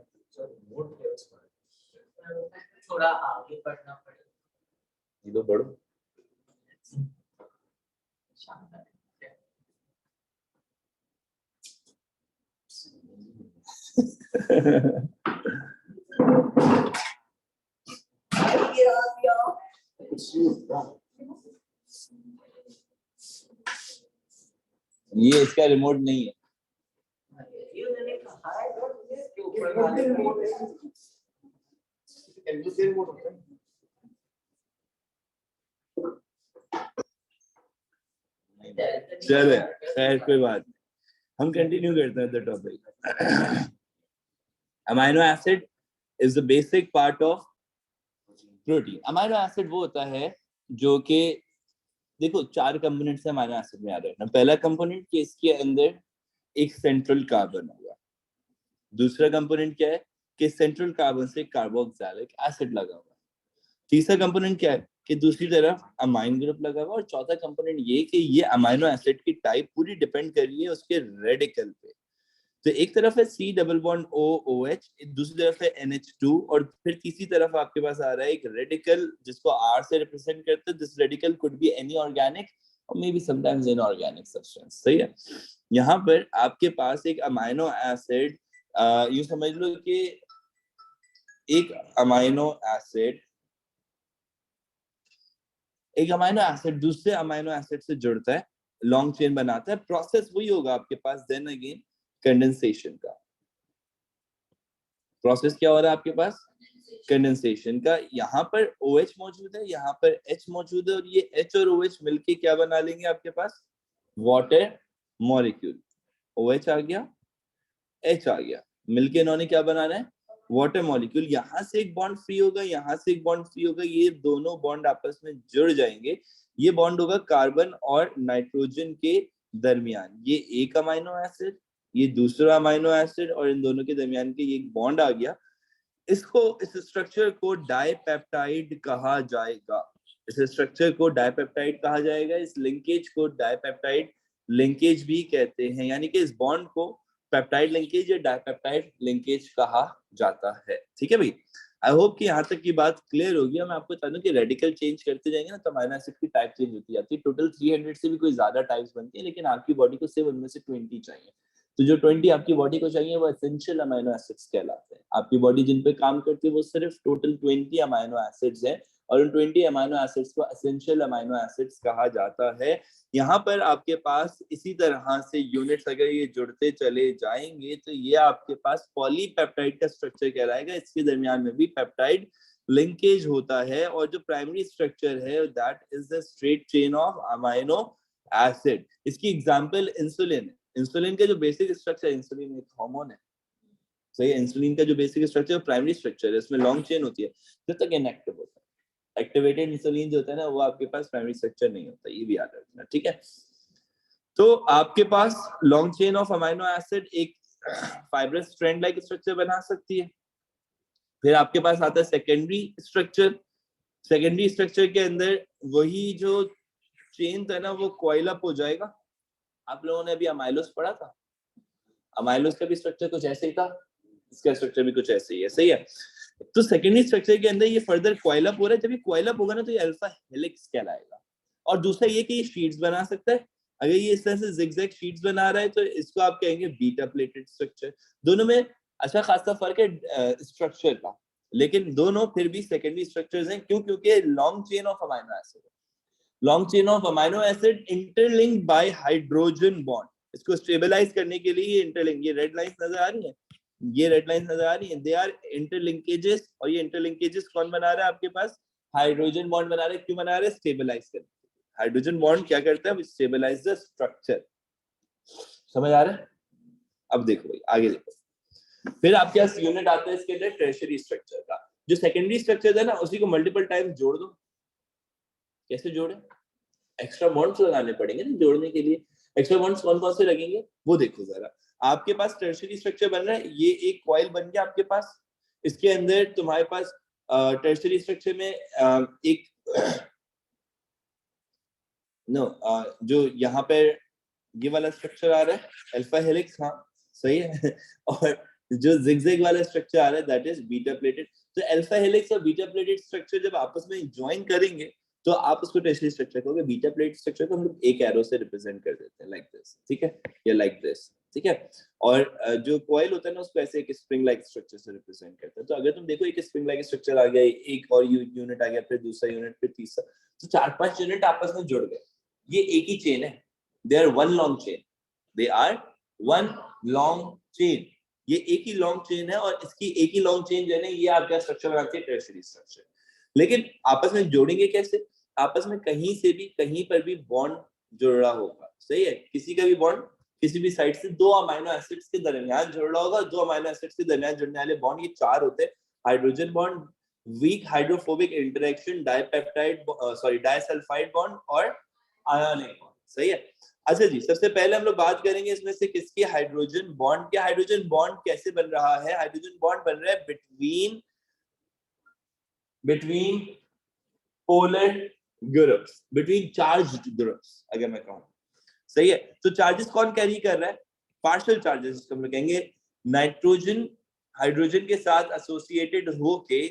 थोड़ा आगे बढ़ना पड़ेगा। ये तो बढ़ो। ये इसका रिमोट नहीं है। चले खैर कोई बात नहीं, हम कंटिन्यू करते हैं the topic. Amino acid is the basic part of protein. Amino acid वो होता है जो कि देखो 4 कंपोनेंट से अमाइनो एसिड में याद रखना। पहला कंपोनेंट कि इसके अंदर एक सेंट्रल कार्बन होगा। दूसरा कंपोनेंट क्या है कि सेंट्रल कार्बन से कार्बोक्सिलिक एसिड लगा हुआ है। तीसरा कंपोनेंट क्या है कि दूसरी तरफ अमाइन ग्रुप लगा हुआ है। और चौथा कंपोनेंट ये कि ये अमाइनो एसिड की टाइप पूरी डिपेंड कर रही है उसके रेडिकल पे। तो एक तरफ है C double bond O OH, दूसरी तरफ है NH2 और फिर तीसरी तरफ आपके पास आ रहा है एक रेडिकल जिसको R से रिप्रेजेंट करते हैं। This radical could be any organic or may be sometimes inorganic substance. सही है। यहाँ पर आपके पास एक अमाइनो एसिड, यूं समझ लो कि एक अमाइनो एसिड दूसरे अमाइनो एसिड से जुड़ता है, लॉन्ग चेन बनाता है। प्रोसेस वही होगा आपके पास देन अगेन कंडेंसेशन का। प्रोसेस क्या हो रहा है आपके पास? कंडेंसेशन का। यहाँ पर OH मौजूद है, यहाँ पर H मौजूद है और ये H और OH मिलके क्या बना लेंगे आपके पास? Water molecule. OH आ गया, H आ गया, मिलके इन्होंने क्या बनाना है? Water molecule. यहाँ से एक बॉन्ड फ्री होगा, यहाँ से एक बॉन्ड फ्री होगा, ये दोनों बॉन्ड आपस में जुड़ जाएंगे। ये बॉन्ड होगा कार्बन और नाइट्रोजन के दरमियान। ये एक अमाइनो एसिड, ये दूसरा अमाइनो एसिड और इन दोनों के दरमियान के ये एक बॉन्ड आ गया। इसको, इस स्ट्रक्चर को डाइपेप्टाइड कहा जाएगा। इस स्ट्रक्चर को डाइपेप्टाइड कहा जाएगा। इस लिंकेज को डाइपेप्टाइड लिंकेज भी कहते हैं, यानी कि इस बॉन्ड को पेप्टाइड लिंकेज या डाइपेप्टाइड लिंकेज कहा जाता है। ठीक है भाई, आई होप कि यहाँ तक की बात क्लियर होगी। मैं आपको बता दूं कि रेडिकल चेंज करते जाएंगे ना तो अमाइनो एसिड की टाइप चेंज होती जाती है। टोटल 300 से भी कोई ज्यादा टाइप्स बनती है, लेकिन आपकी बॉडी को सिर्फ उनमें से 20 चाहिए। तो जो 20 आपकी बॉडी को चाहिए वो एसेंशियल अमाइनो एसिड्स कहलाते हैं। आपकी बॉडी जिन पे काम करती है वो सिर्फ टोटल 20 अमाइनो एसिड्स हैं और उन 20 अमाइनो एसिड्स को एसेंशियल अमाइनो एसिड्स कहा जाता है। यहाँ पर आपके पास इसी तरह से यूनिट्स अगर ये जुड़ते चले जाएंगे तो ये आपके पास पॉलीपेप्टाइड का स्ट्रक्चर कहलाएगा। इसके दरमियान में भी पेप्टाइड लिंकेज होता है और जो प्राइमरी स्ट्रक्चर है that is the straight chain of amino acid. इसकी एग्जांपल इंसुलिन है। इंसुलिन का जो बेसिक स्ट्रक्चर, इंसुलिन एक हार्मोन है, सही है। इंसुलिन का जो बेसिक स्ट्रक्चर प्राइमरी स्ट्रक्चर है, इसमें लॉन्ग चेन होती है जब तक इनएक्टिव होता है। एक्टिवेटेड इंसुलिन जो होता है ना वो आपके पास प्राइमरी स्ट्रक्चर नहीं होता, ये भी याद रखना। ठीक है, तो आपके पास long chain of amino acid एक फाइब्रस स्ट्रैंड लाइक स्ट्रक्चर बना सकती है। फिर आपके पास आता है सेकेंडरी स्ट्रक्चर। सेकेंडरी स्ट्रक्चर के अंदर वही जो चेन था ना वो कॉइल अप हो जाएगा। आप लोगों ने अभी अमाइलोस पढ़ा था, अमाइलोस का भी स्ट्रक्चर कुछ ऐसे ही था, इसका स्ट्रक्चर भी कुछ ऐसे ही है। सही है। तो सेकेंडरी स्ट्रक्चर के अंदर ये फर्दर कॉइल अप हो रहा है। जब ये कॉइल अप होगा ना तो ये अल्फा हेलिक्स कहलाएगा। और दूसरा ये कि ये शीट्स बना सकता है। अगर ये इस तरह से जिगजैग शीट्स बना रहा है तो इसको आप कहेंगे बीटा प्लेटेड स्ट्रक्चर। दोनों में अच्छा खासा फर्क है स्ट्रक्चर का, लेकिन दोनों फिर भी सेकेंडरी स्ट्रक्चर्स हैं। क्यों? क्योंकि long chain of amino acid, long chain of amino acid interlinked bye hydrogen bond. इसको स्टेबलाइज करने के लिए ये इंटरलिंक, ये रेड लाइंस नजर आ रही हैं, ये रेड लाइंस नजर आ रही हैं, दे आर इंटरलिंकेजेस। और ये इंटरलिंकेजेस कौन बना रहा है आपके पास? हाइड्रोजन बॉन्ड बना रहे हैं। क्यों बना रहे हैं? स्टेबलाइज करने। हाइड्रोजन बॉन्ड क्या करता है? Stabilize the structure. समझ आ रहा है? अब देखो भाई, आगे देखो। फिर आपके पास यूनिट आता है इसके अंदर टर्शियरी स्ट्रक्चर का। जो सेकेंडरी स्ट्रक्चर है ना उसी को मल्टीपल टाइम्स जोड़ दो। कैसे जोड़े? एक्स्ट्रा बॉन्ड्स लगाने पड़ेंगे ना जोड़ने के लिए। एक्स्ट्रा बॉन्ड्स कौन कौन से लगेंगे वो देखो जरा। आपके पास टर्शियरी स्ट्रक्चर बन रहा है, ये एक कॉइल बन गया आपके पास। इसके अंदर तुम्हारे पास टर्शियरी स्ट्रक्चर में एक जो यहाँ पे ये वाला स्ट्रक्चर आ रहा है अल्फा हेलिक्स, हाँ सही है और जो जिगजैग वाला स्ट्रक्चर आ रहा है दैट इज बीटा प्लेटेड। तो अल्फा हेलिक्स और बीटा प्लेटेड स्ट्रक्चर जब आपस में ज्वाइन करेंगे तो आप उसको टर्शियरी स्ट्रक्चर कहोगे। बीटा प्लेट स्ट्रक्चर को हम लोग एक एरो से रिप्रेजेंट कर देते हैं लाइक दिस, ठीक है, या लाइक दिस, ठीक है। और जो कॉइल होता है ना उसको ऐसे एक स्प्रिंग लाइक स्ट्रक्चर से रिप्रेजेंट करते हैं। तो अगर तुम देखो एक स्प्रिंग लाइक स्ट्रक्चर आ गया, एक और यूनिट आ गया, फिर दूसरा यूनिट, फिर तीसरा, तो 4-5 यूनिट आपस में जुड़ गए, ये एक ही चेन है। They are one long chain, they are one long chain, ये एक ही लॉन्ग चेन है और इसकी एक ही लॉन्ग चेन जो है ये आपका स्ट्रक्चर बनाती है टर्शियरी स्ट्रक्चर। लेकिन आपस में जोड़ेंगे कैसे? आपस में कहीं से भी कहीं पर भी बॉन्ड जुड़ रहा होगा, सही है, किसी का भी बॉन्ड किसी भी साइड से दो अमीनो एसिड्स के दरमियान जुड़ रहा होगा। दो अमीनो एसिड्स के दरमियान जुड़ने वाले बॉन्ड ये 4 होते हैं। Hydrogen bond, weak hydrophobic interaction, dipeptide sorry disulphide bond और आयोनिक बॉन्ड, सही है। अच्छा जी, सबसे पहले हम लोग बात करेंगे इसमें से किसकी हाइड्रोजन बॉन्ड। क्या हाइड्रोजन बॉन्ड कैसे बन रहा है? हाइड्रोजन बॉन्ड बन रहा है between polar groups, between charged groups अगर मैं कहूं, सही है। तो चार्जेस कौन कैरी कर रहा है? पार्शियल चार्जेस जिसको हम लोग कहेंगे। नाइट्रोजन हाइड्रोजन के साथ एसोसिएटेड होके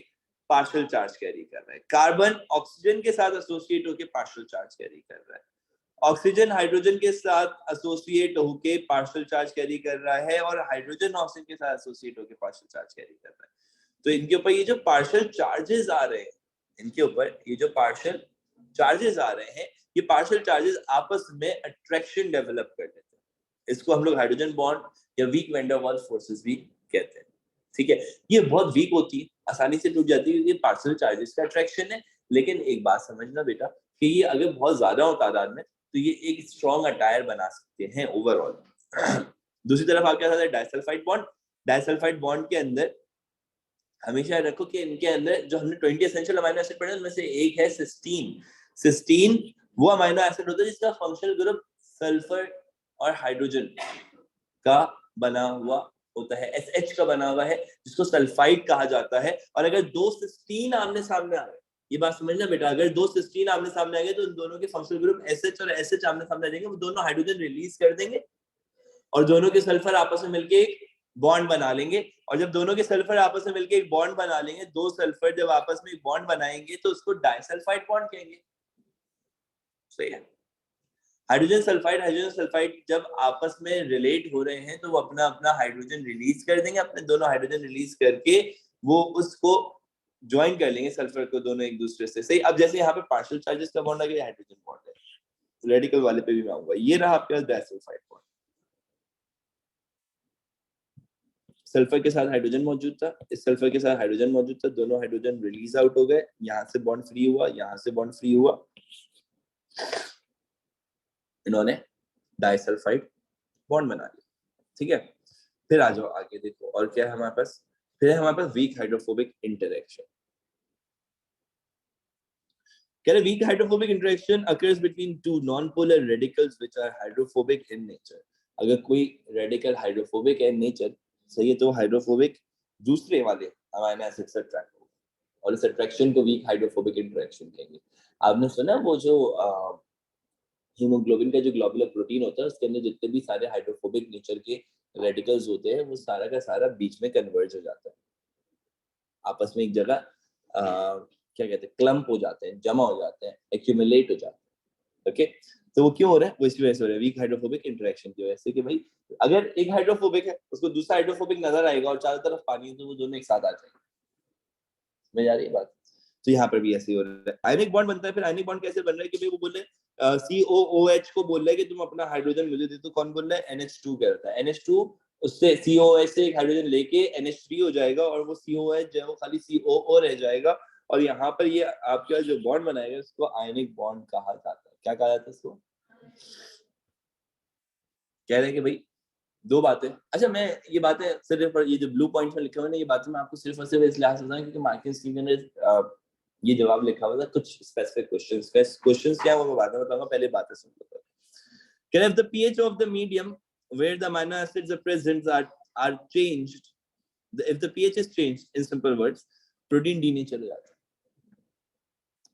पार्शियल चार्ज कैरी कर रहा है। कार्बन ऑक्सीजन के साथ एसोसिएट होके पार्शियल चार्ज कैरी कर रहा है। ऑक्सीजन हाइड्रोजन के साथ एसोसिएट होके पार्शियल चार्ज कैरी कर रहा है और हाइड्रोजन ऑक्सीजन के साथ एसोसिएट होके पार्शियल चार्ज कैरी कर रहा है। तो इनके ऊपर ये जो पार्शियल चार्जेस आ रहे हैं, इनके ऊपर ये जो पार्शियल चार्जेस आ रहे हैं, ये पार्शियल चार्जेस आपस में अट्रैक्शन डेवलप कर देते हैं। इसको हम लोग हाइड्रोजन बॉन्ड या weak van der Waals forces भी कहते हैं, ठीक है। ये बहुत वीक होती है, आसानी से टूट जाती है क्योंकि पार्शियल चार्जेस का अट्रैक्शन है। लेकिन एक बात समझना बेटा कि ये अगर बहुत ज्यादा हो तादाद में तो ये एक स्ट्रॉन्ग अटायर बना सकते हैं ओवरऑल। दूसरी तरफ आपके साथ है डाइसल्फाइड बॉन्ड। डाइसल्फाइड बॉन्ड के अंदर हमेशा रखो कि इनके अंदर जो हमने 20 एसेंशियल अमीनो एसिड पढ़े उनमें से एक है सिस्टीन। सिस्टीन वो अमीनो एसिड होता है जिसका फंक्शनल ग्रुप सल्फर और हाइड्रोजन का बना हुआ होता है, SH का बना हुआ है, जिसको सल्फाइड कहा जाता है। और अगर दो सिस्टीन आमने सामने आ गए, ये बात समझना बेटा, अगर दो सिस्टीन आमने सामने आ गए तो उन दोनों के फंक्शनल ग्रुप SH और SH आमने सामने आ जाएंगे, वो दोनों हाइड्रोजन रिलीज कर देंगे और दोनों के सल्फर आपस में मिलके एक बॉन्ड बना लेंगे। और जब दोनों के सल्फर आपस में मिलके एक बॉन्ड बना लेंगे, दो सल्फर जब आपस में एक बॉन्ड बनाएंगे तो उसको डाइसल्फाइड बॉन्ड कहेंगे, सही है। हाइड्रोजन सल्फाइड जब आपस में रिलेट हो रहे हैं तो वो अपना अपना हाइड्रोजन रिलीज कर देंगे, अपने दोनों हाइड्रोजन रिलीज करके वो उसको ज्वाइन कर लेंगे सल्फर को दोनों एक दूसरे से, सही। अब जैसे यहाँ पे पार्शियल चार्जेस का बॉन्ड आ गया, हाइड्रोजन बॉन्ड है, रेडिकल वाले पे भी मैं आऊंगा। ये रहा आपके पास डाइसल्फाइड बॉन्ड, सल्फर के साथ हाइड्रोजन मौजूद था, इस सल्फर के साथ हाइड्रोजन मौजूद था, दोनों हाइड्रोजन रिलीज आउट हो गए, यहाँ से बॉन्ड फ्री हुआ, यहाँ से बॉन्ड फ्री हुआ, इन्होंने डाइसल्फाइड बॉन्ड बना लिया, ठीक है। फिर आ जाओ आगे, देखो और क्या है हमारे पास। फिर है हमारे पास वीक हाइड्रोफोबिक इंटरेक्शन। कह रहे weak hydrophobic interaction occurs between two nonpolar radicals which are hydrophobic in nature. अगर कोई रेडिकल हाइड्रोफोबिक है नेचर, सही है, तो हाइड्रोफोबिक दूसरे वाले अमीनो एसिड से अट्रैक्ट होगा और इस अट्रैक्शन को वीक हाइड्रोफोबिक इंटरेक्शन कहेंगे। आपने सुना वो जो हीमोग्लोबिन का जो ग्लोबुलर प्रोटीन होता है उसके अंदर जितने भी सारे हाइड्रोफोबिक नेचर के रेडिकल्स होते हैं वो सारा का सारा बीच में कन्वर्ज हो जाता है, आपस में एक जगह क्या कहते हैं, क्लम्प हो जाते हैं, जमा हो जाते हैं, एक्यूमुलेट हो जाते हैं, ओके। तो वो क्यों हो रहा है? वो इसी वजह से हो रहा है, वीक हाइड्रोफोबिक इंटरेक्शन की वजह से। कि भाई अगर एक हाइड्रोफोबिक है उसको दूसरा हाइड्रोफोबिक नजर आएगा और चारों तरफ पानी है तो वो दोनों एक साथ आ जाएंगे, समझ आ रही है बात। तो यहाँ पर भी ऐसे ही हो रहा है। आयनिक बॉन्ड बनता है। फिर आयनिक बॉन्ड कैसे बन रहा है कि भाई वो बोल रहे हैं COOH को बोल रहा है कि तुम अपना हाइड्रोजन मुझे दे दो। कौन बोल रहा है? NH2 कह रहा है। NH2 उससे COOH से एक हाइड्रोजन लेके NH3 हो जाएगा और वो COOH जो है वो खाली COO रह जाएगा और यहाँ पर ये आपका जो बॉन्ड बनाएगा उसको आयनिक बॉन्ड कहा जाता है। क्या कहा जाता है इसको? कह रहे हैं कि भाई दो बातें। अच्छा, मैं ये बातें सिर्फ ये जो ब्लू पॉइंट्स में लिखे हुए हैं ये बातें मैं आपको सिर्फ और सिर्फ इसलिए समझा क्योंकि मार्किंग स्कीम के अंदर ये जवाब लिखा हुआ था कुछ स्पेसिफिक क्वेश्चंस क्या वो मैं बाद में बताऊंगा, पहले बातें सुन लो। Can if the pH of the medium where the amino acids are present are changed, if the pH is changed, in simple words, protein denature हो जाता है।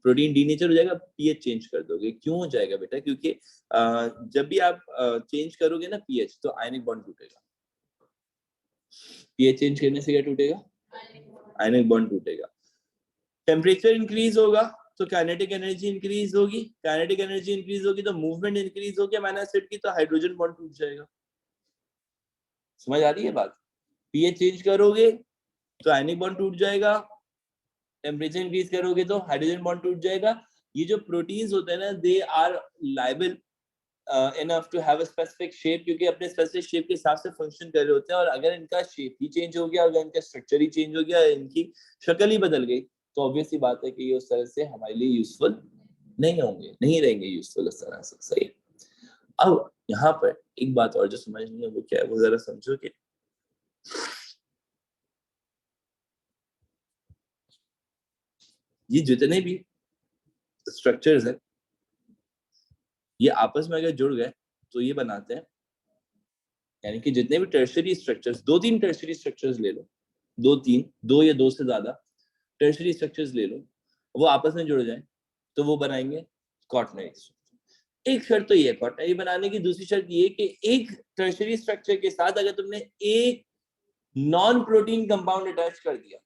प्रोटीन डीनेचर हो जाएगा, पीएच चेंज कर दोगे। क्यों हो जाएगा बेटा? क्योंकि जब भी आप चेंज करोगे ना पीएच, तो आयनिक बॉन्ड टूटेगा। पीएच चेंज करने से क्या टूटेगा? आयनिक बॉन्ड टूटेगा। टेम्परेचर इंक्रीज होगा तो काइनेटिक एनर्जी इंक्रीज होगी, काइनेटिक एनर्जी इंक्रीज होगी तो मूवमेंट इंक्रीज होगी अमीनो एसिड की, तो हाइड्रोजन बॉन्ड टूट जाएगा। समझ आ रही है बात? पीएच चेंज करोगे तो आयनिक बॉन्ड टूट जाएगा, टेम्परेचर इंक्रीज करोगे तो हाइड्रोजन बॉन्ड टूट जाएगा। ये जो प्रोटीन्स होते हैं ना, they are liable enough to have a specific shape, क्योंकि अपने स्पेसिफिक शेप के हिसाब से फंक्शन कर रहे होते हैं। और अगर इनका शेप ही चेंज हो गया, अगर इनका स्ट्रक्चर ही चेंज हो गया, इनकी शक्ल ही बदल गई, तो ऑब्वियसली बात है कि ये उस तरह से हमारे लिए यूजफुल नहीं होंगे, नहीं रहेंगे यूजफुल उस तरह से। सही है। अब यहाँ पर एक बात और जो समझनी है वो क्या है, वो जरा समझो कि ये जितने भी स्ट्रक्चर्स हैं, ये आपस में अगर जुड़ गए तो ये बनाते हैं, यानी कि जितने भी टर्शरी स्ट्रक्चर्स, 2-3 टर्शरी स्ट्रक्चर्स ले लो, 2-3, 2 या 2 से ज्यादा टर्शरी स्ट्रक्चर्स ले लो, वो आपस में जुड़ जाएं तो वो बनाएंगे क्वाटरनरी स्ट्रक्चर। एक शर्त तो ये है क्वाटरनरी बनाने की, दूसरी शर्त ये कि एक टर्शरी स्ट्रक्चर के साथ अगर तुमने एक नॉन प्रोटीन कंपाउंड अटैच कर दिया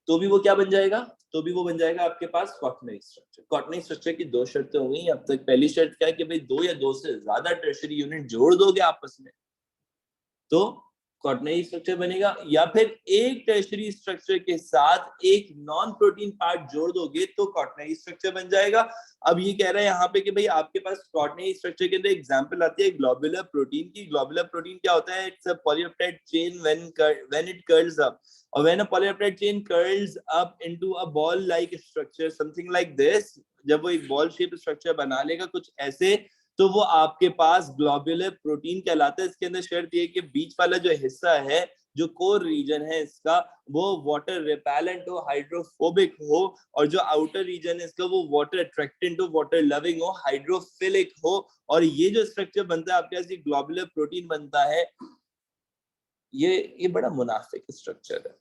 तो भी वो क्या बन जाएगा? तो भी वो बन जाएगा आपके पास क्वाटरनरी स्ट्रक्चर। क्वाटरनरी स्ट्रक्चर की 2 शर्तें हो गई अब तक। पहली शर्त क्या है कि भाई 2 या 2 से ज्यादा टर्शरी यूनिट जोड़ दोगे आपस में तो क्वाटरनरी स्ट्रक्चर बनेगा, या फिर एक टर्शरी स्ट्रक्चर के साथ एक नॉन प्रोटीन पार्ट जोड़ दोगे तो क्वाटरनरी स्ट्रक्चर बन जाएगा। अब ये कह रहा है यहाँ पे कि भाई आपके पास क्वाटरनरी स्ट्रक्चर के अंदर एग्जांपल आती है ग्लोबुलर प्रोटीन की। ग्लोबुलर प्रोटीन क्या होता है? It's a polypeptide chain when it curls up, और when a polypeptide chain curls up into a ball like structure something like this, जब वो एक बॉल शेप स्ट्रक्चर बना लेगा कुछ ऐसे, तो वो आपके पास ग्लोबुलर प्रोटीन कहलाता है। इसके अंदर शर्त ये कि बीच वाला जो हिस्सा है, जो कोर रीजन है इसका, वो वाटर रिपेलेंट हो, हाइड्रोफोबिक हो, और जो आउटर रीजन है इसका वो वाटर अट्रैक्टेंट हो, वाटर लविंग हो, हाइड्रोफिलिक हो। और ये जो स्ट्रक्चर बनता है आपके पास, ये ग्लोबुलर प्रोटीन बनता है, ये बड़ा मुनाफिक स्ट्रक्चर है।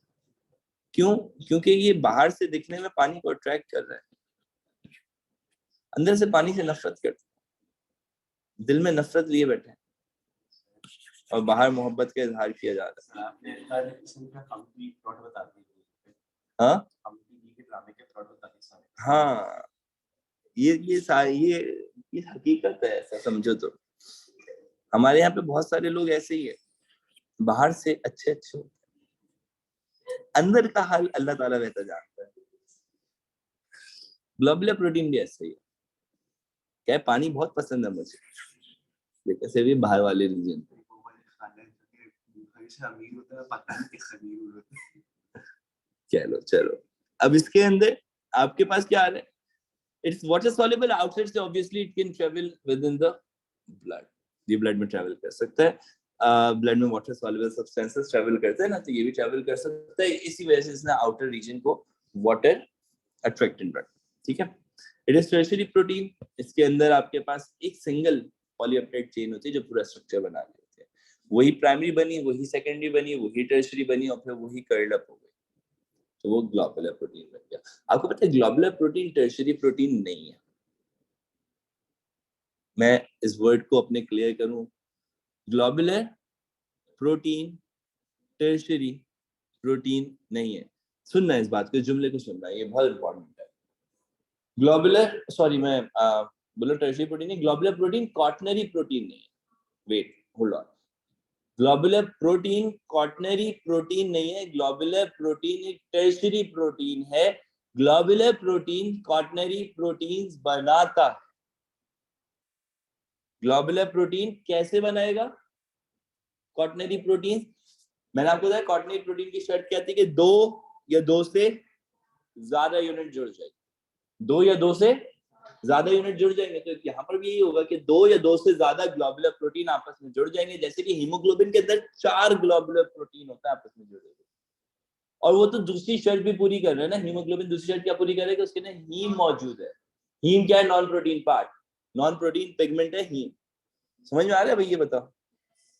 क्यों? क्योंकि ये बाहर से दिखने में पानी को अट्रैक्ट कर रहा है, अंदर से पानी से नफरत करता है, दिल में नफरत लिए बैठे हैं और बाहर मोहब्बत का इजहार किया जा रहा है। आपने हर किस्म का कंप्लीट प्लॉट बता दिया। हाँ कंप्लीट के ड्रामे के प्लॉट बता दिए सारे। हाँ, ये हकीकत है, ऐसा समझो। तो हमारे यहाँ पे बहुत सारे लोग ऐसे ही है, बाहर से अच्छे अच्छे होते हैं, अंदर का हाल अल्लाह ताला बेहतर जानता है। ग्लोबुलर प्रोटीन भी ऐसे ही है। क्या है, पानी बहुत पसंद है मुझे, लेकिन से भी बाहर वाले रीजन चलो अब इसके अंदर आपके पास क्या आ रहा है? इट्स वाटर सॉल्युबल आउटसाइड से, obviously it can travel with in the blood, ये ब्लड में ट्रेवल कर सकता है। ब्लड में वाटर सॉल्युबल सब्सटेंसेस ट्रेवल करते हैं ना, तो ये भी ट्रेवल कर सकता है। इसी वजह से इसने आउटर रीजन को वाटर अट्रैक्टेंट रखा। ठीक है, इट इज टर्शियरी प्रोटीन। इसके अंदर आपके पास एक सिंगल पॉलीपेप्टाइड चेन होती है जो पूरा स्ट्रक्चर बना रही होती है। वही प्राइमरी बनी, वही सेकेंडरी बनी, वही टर्शियरी बनी, और फिर वही कर्ल्ड अप हो गई, तो वो ग्लोबुलर प्रोटीन बन गया। आपको पता है ग्लोबुलर प्रोटीन टर्शियरी प्रोटीन नहीं है। मैं इस वर्ड को अपने क्लियर करूं, ग्लोबुलर प्रोटीन टर्शियरी प्रोटीन नहीं है। सुनना इस बात को, जुमले को सुनना, ये बहुत इंपॉर्टेंट है। ग्लोबुलर, सॉरी मैं बोला टर्शियरी प्रोटीन नहीं, ग्लोबुलर प्रोटीन क्वाटरनरी प्रोटीन नहीं है। Wait, hold on, globular protein quaternary protein नहीं है। ग्लोबुलर प्रोटीन एक टर्शियरी प्रोटीन है। ग्लोबुलर प्रोटीन क्वाटरनरी प्रोटीन्स बनाता है। ग्लोबुलर प्रोटीन कैसे बनाएगा क्वाटरनरी प्रोटीन? मैंने आपको बताया क्वाटरनरी प्रोटीन की शर्त क्या थी कि 2 या 2 से ज्यादा यूनिट जुड़ जाएंगे। 2 या 2 से ज्यादा यूनिट जुड़ जाएंगे, तो यहाँ पर भी यही होगा कि 2 या 2 से ज्यादा ग्लोबुलर प्रोटीन आपस में जुड़ जाएंगे। जैसे कि हीमोग्लोबिन के अंदर 4 ग्लोबुलर प्रोटीन होता है आपस में जुड़े, और वो तो दूसरी शर्त भी पूरी कर रहे हैं ना। हीमोग्लोबिन दूसरी शर्त क्या पूरी कर रहा है कि उसके अंदर हीम मौजूद है। हीम क्या है? Non protein part, non protein pigment है हीम। समझ में आ रहा है भाई? ये बताओ,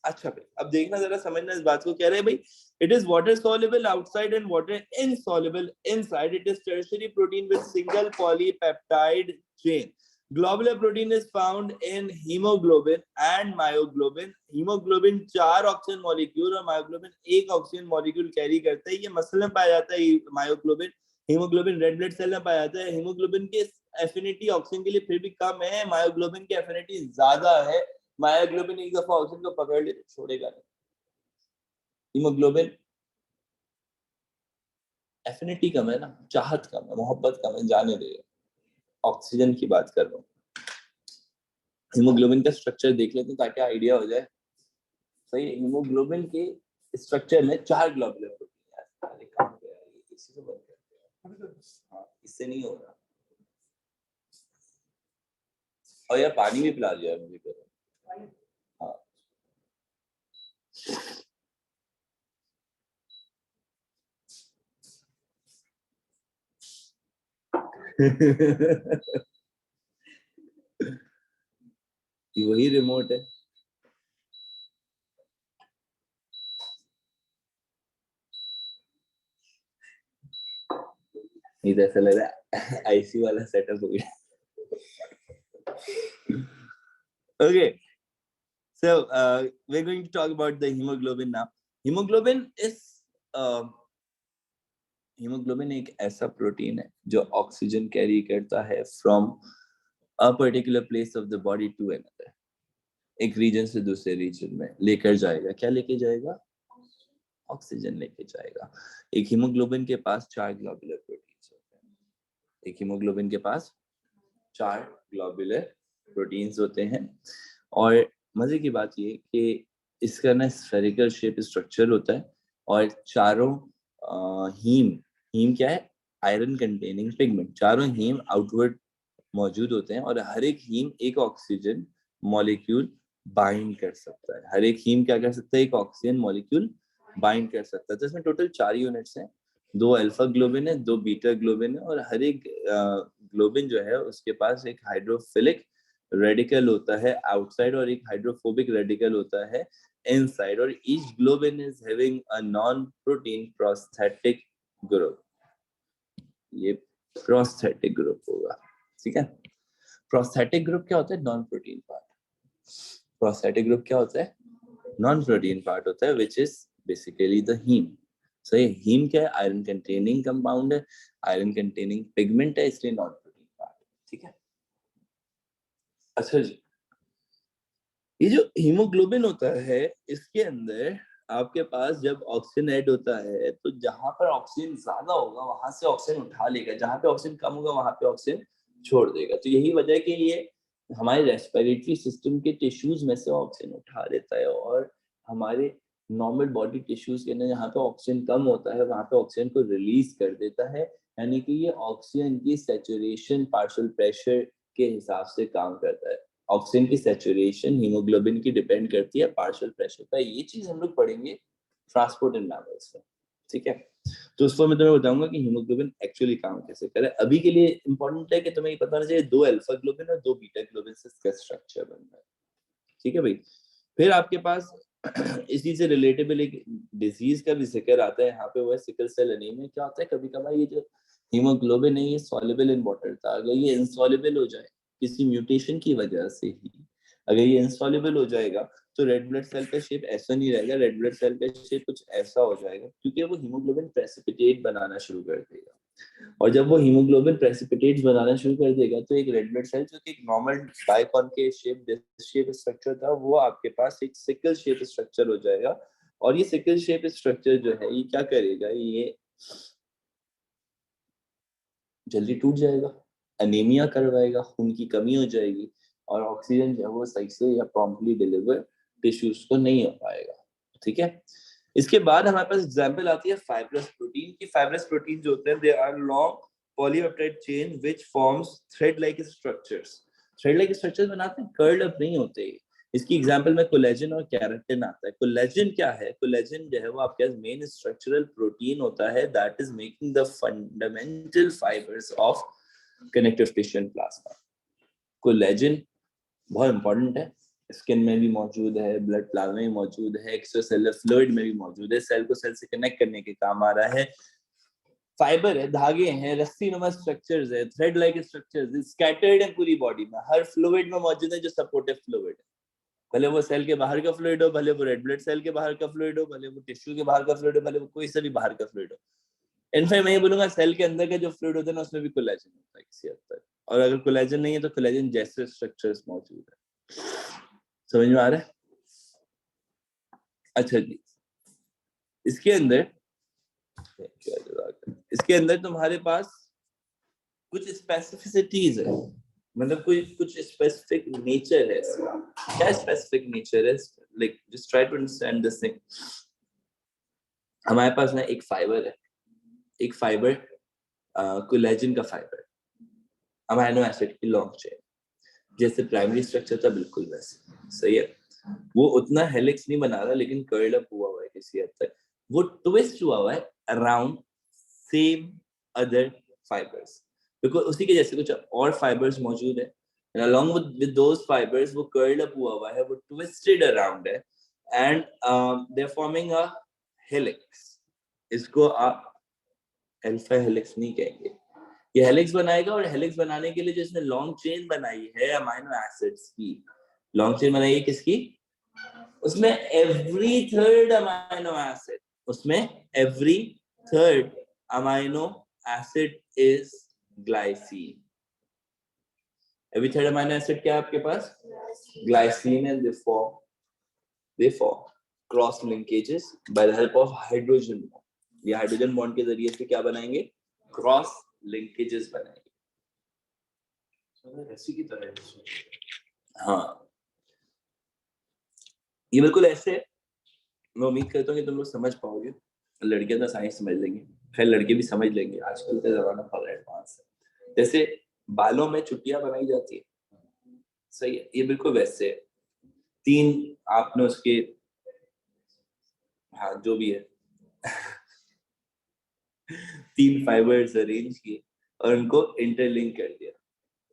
अच्छा भाई, अब देखना जरा, समझना इस बात को, कह रहे हैं भाई it is water soluble outside and water insoluble inside. It is tertiary protein with single polypeptide chain. Globular protein is found in hemoglobin and myoglobin. hemoglobin 4 oxygen molecule और myoglobin 1 ऑक्सीजन मॉलिक्यूल कैरी करता है। ये muscle में पाया जाता है myoglobin। Haemoglobin red blood cell में पाया जाता है। हीमोग्लोबिन की एफिनिटी ऑक्सीजन के लिए फिर भी कम है, मायोग्लोबिन की एफिनिटी ज्यादा है। मायोग्लोबिन एक दफा ऑक्सीजन को पकड़ ले तो छोड़ेगा नहीं। हीमोग्लोबिन एफिनिटी कम है ना, चाहत कम है, मोहब्बत कम है, जाने देगा। ऑक्सीजन की बात कर रहा हूँ। हीमोग्लोबिन का स्ट्रक्चर देख लेते हैं ताकि आइडिया हो जाए। सही है, हीमोग्लोबिन के स्ट्रक्चर में 4 ग्लोबुलर प्रोटीन है। अरे काम पे यार, इसी से बंद करते हैं। हाँ, इससे नहीं हो रहा। और यार पानी भी पिला दिया मुझे करो। हाँ वही रिमोट है। नहीं तो ऐसा लग रहा है आईसी वाला सेटअप हो गया। Okay, so we're going to talk about the hemoglobin now. Hemoglobin एक ऐसा प्रोटीन है जो ऑक्सीजन कैरी करता है from a particular place of the body to another. एक रीजन से दूसरे रीजन में लेकर जाएगा। क्या लेके जाएगा? ऑक्सीजन लेके जाएगा। एक हीमोग्लोबिन के पास 4 ग्लोबुलर प्रोटीन्स होते हैं। एक हीमोग्लोबिन के पास 4 ग्लोबुलर प्रोटीन्स होते हैं। और मजे की बात ये कि इसका ना स्फेरिकल शेप स्ट्रक्चर होता है और चारों हीम क्या है? Iron containing pigment. चारों हीम आउटवर्ड मौजूद होते हैं और हर एक हीम एक ऑक्सीजन मॉलिक्यूल बाइंड कर सकता है। हर एक हीम क्या कर सकता है? एक ऑक्सीजन मॉलिक्यूल बाइंड कर सकता है। तो इसमें टोटल 4 यूनिट्स हैं। 2 अल्फा ग्लोबिन है, 2 बीटा ग्लोबिन है और हर एक ग्लोबिन जो है उसके पास एक हाइड्रोफिलिक रेडिकल होता है आउटसाइड और एक हाइड्रोफोबिक रेडिकल होता है इनसाइड। और each globin is having a non protein prosthetic group. ये प्रोस्थेटिक ग्रुप होगा, ठीक है। प्रोस्थेटिक ग्रुप क्या होता है? Non protein part. Prosthetic group क्या होता है? नॉन प्रोटीन पार्ट होता है, which is basically the haem. सही, हीम क्या है? आयरन कंटेनिंग कंपाउंड है, आयरन कंटेनिंग पिगमेंट है, इसलिए नॉन प्रोटीन पार्ट, ठीक है। अच्छा जी, ये जो हीमोग्लोबिन होता है इसके अंदर आपके पास जब ऑक्सीजन ऐड होता है तो जहां पर ऑक्सीजन ज्यादा होगा वहां से ऑक्सीजन उठा लेगा, जहां पे ऑक्सीजन कम होगा वहां पे ऑक्सीजन छोड़ देगा। तो यही वजह है कि ये हमारे रेस्पिरेटरी सिस्टम के टिश्यूज में से ऑक्सीजन उठा लेता है और हमारे नॉर्मल बॉडी टिश्यूज के अंदर जहाँ पे ऑक्सीजन कम होता है वहां पे ऑक्सीजन को रिलीज कर देता है। यानी कि ये ऑक्सीजन की सैचुरेशन पार्शियल प्रेशर के हिसाब से काम करता है। ऑक्सीजन की सैचुरेशन हीमोग्लोबिन की डिपेंड करती है पार्शियल प्रेशर पर। ये चीज हम लोग पढ़ेंगे ट्रांसपोर्ट इन मैमल्स में, ठीक है। तो उसको मैं तुम्हें बताऊंगा कि हीमोग्लोबिन एक्चुअली काम कैसे करे। अभी के लिए इंपॉर्टेंट है कि तुम्हें ये पता होना चाहिए 2 अल्फा ग्लोबिन और 2 बीटा ग्लोबिन से इसका स्ट्रक्चर बनता है, ठीक है भाई। फिर आपके पास इसी से रिलेटेबल एक डिजीज का भी जिक्र आता है यहाँ पे, वो है सिकल सेल एनीमिया। क्या होता है? कभी कभार ये जो हीमोग्लोबिन है ये सॉल्युबल इन वाटर था, अगर ये इनसॉल्युबल हो जाए किसी म्यूटेशन की वजह से ही, अगर ये इनसॉल्युबल हो जाएगा तो रेड ब्लड सेल का शेप ऐसा नहीं रहेगा, रेड ब्लड सेल का शेप कुछ ऐसा हो जाएगा क्योंकि वो हीमोग्लोबिन प्रेसिपिटेट बनाना शुरू कर देगा। और जब वो हीमोग्लोबिन प्रेसिपिटेट्स बनाना शुरू कर देगा तो एक रेड ब्लड सेल जो कि एक नॉर्मल बाइकॉनकेव शेप स्ट्रक्चर था वो आपके पास एक सिकल शेप स्ट्रक्चर हो जाएगा। और ये सिकल शेप स्ट्रक्चर जो है ये क्या करेगा? ये जल्दी टूट जाएगा, अनीमिया करवाएगा, खून की कमी हो जाएगी और ऑक्सीजन जो है वो सही से या प्रॉम्प्टली डिलीवर टिश्यूज को नहीं हो पाएगा, ठीक है। इसके बाद हमारे पास एग्जांपल आती है फाइब्रस प्रोटीन की। फाइब्रस प्रोटीन जो होते हैं they are long polypeptide chain which forms thread like structures. Thread like structures बनाते हैं, कर्ल्ड अप नहीं होते। इसकी एग्जांपल में कोलेजन और केराटिन आता है। कोलेजन क्या है? कोलेजन जो है वो आपके पास मेन स्ट्रक्चरल प्रोटीन होता है that is making the fundamental fibres of connective tissue and plasma. Collagen बहुत इंपॉर्टेंट है, स्किन में भी मौजूद है, ब्लड प्लाज्मा में मौजूद है, एक्स्ट्रासेलुलर फ्लूइड में भी मौजूद है, सेल को सेल से कनेक्ट करने के काम आ रहा है। फाइबर है, धागे हैं, रस्सी नुमा स्ट्रक्चर्स है, थ्रेड लाइक स्ट्रक्चर्स स्कैटर्ड है पूरी बॉडी में, हर फ्लूइड में मौजूद है जो सपोर्टिव फ्लूइड है, भले वो सेल के बाहर का फ्लूइड हो, भले वो रेड ब्लड सेल के बाहर का फ्लूइड हो, भले वो टिश्यू के बाहर का फ्लूइड हो, भले वो कोई सा भी बाहर का फ्लूइड हो। इनफैक्ट मैं ये बोलूंगा सेल के अंदर का जो फ्लूइड होता है ना उसमें भी कोलेजन होता है किसी हद तक, और अगर कोलेजन नहीं है तो कोलेजन जैसे स्ट्रक्चर्स मौजूद है। समझ में आ रहा है? अच्छा जी, इसके अंदर तुम्हारे पास कुछ स्पेसिफिसिटीज है, मतलब कोई कुछ स्पेसिफिक नेचर है इसका। क्या स्पेसिफिक नेचर है? Like just try to understand this thing. हमारे पास ना एक फाइबर है, एक फाइबर कोलेजन का फाइबर, अमीनो एसिड की लॉन्ग चेन, जैसे प्राइमरी स्ट्रक्चर था बिल्कुल वैसे, सही है। वो उतना हेलिक्स नहीं बना रहा लेकिन कर्ल अप हुआ हुआ है किसी हद तक, वो ट्विस्ट हुआ हुआ है around same other fibres, because उसी के जैसे कुछ और फाइबर्स मौजूद है, and along with those fibers वो curled up हुआ हुआ है, वो twisted around है, and they're forming a helix। इसको आप अल्फा हेलिक्स नहीं कहेंगे, ये हेलिक्स बनाएगा, और हेलिक्स बनाने के लिए जो इसने लॉन्ग चेन बनाई है अमीनो एसिड्स की, लॉन्ग चेन बनाई है किसकी? उसमें एवरी थर्ड अमीनो एसिड, उसमें every third amino acid is glycine. Every third amino acid क्या है आपके पास? Glycine, and they form cross linkages by the help of hydrogen bond। ये हाइड्रोजन बॉन्ड के जरिए से क्या बनाएंगे? क्रॉस लिंकेजेस बनाएंगे। रस्सी की तरह है। हाँ, ये बिल्कुल ऐसे है। मैं उम्मीद करता हूँ कि तुम लोग समझ पाओगे, लड़कियां तो साइंस समझ लेंगे, खैर लड़के भी समझ लेंगे, आजकल का जमाना बहुत एडवांस है। जैसे बालों में चुटियां बनाई जाती है, सही है, ये बिल्कुल वैसे है। तीन आपने उसके, हाँ जो भी है तीन फाइबर्स अरेंज किए और उनको इंटरलिंक कर दिया,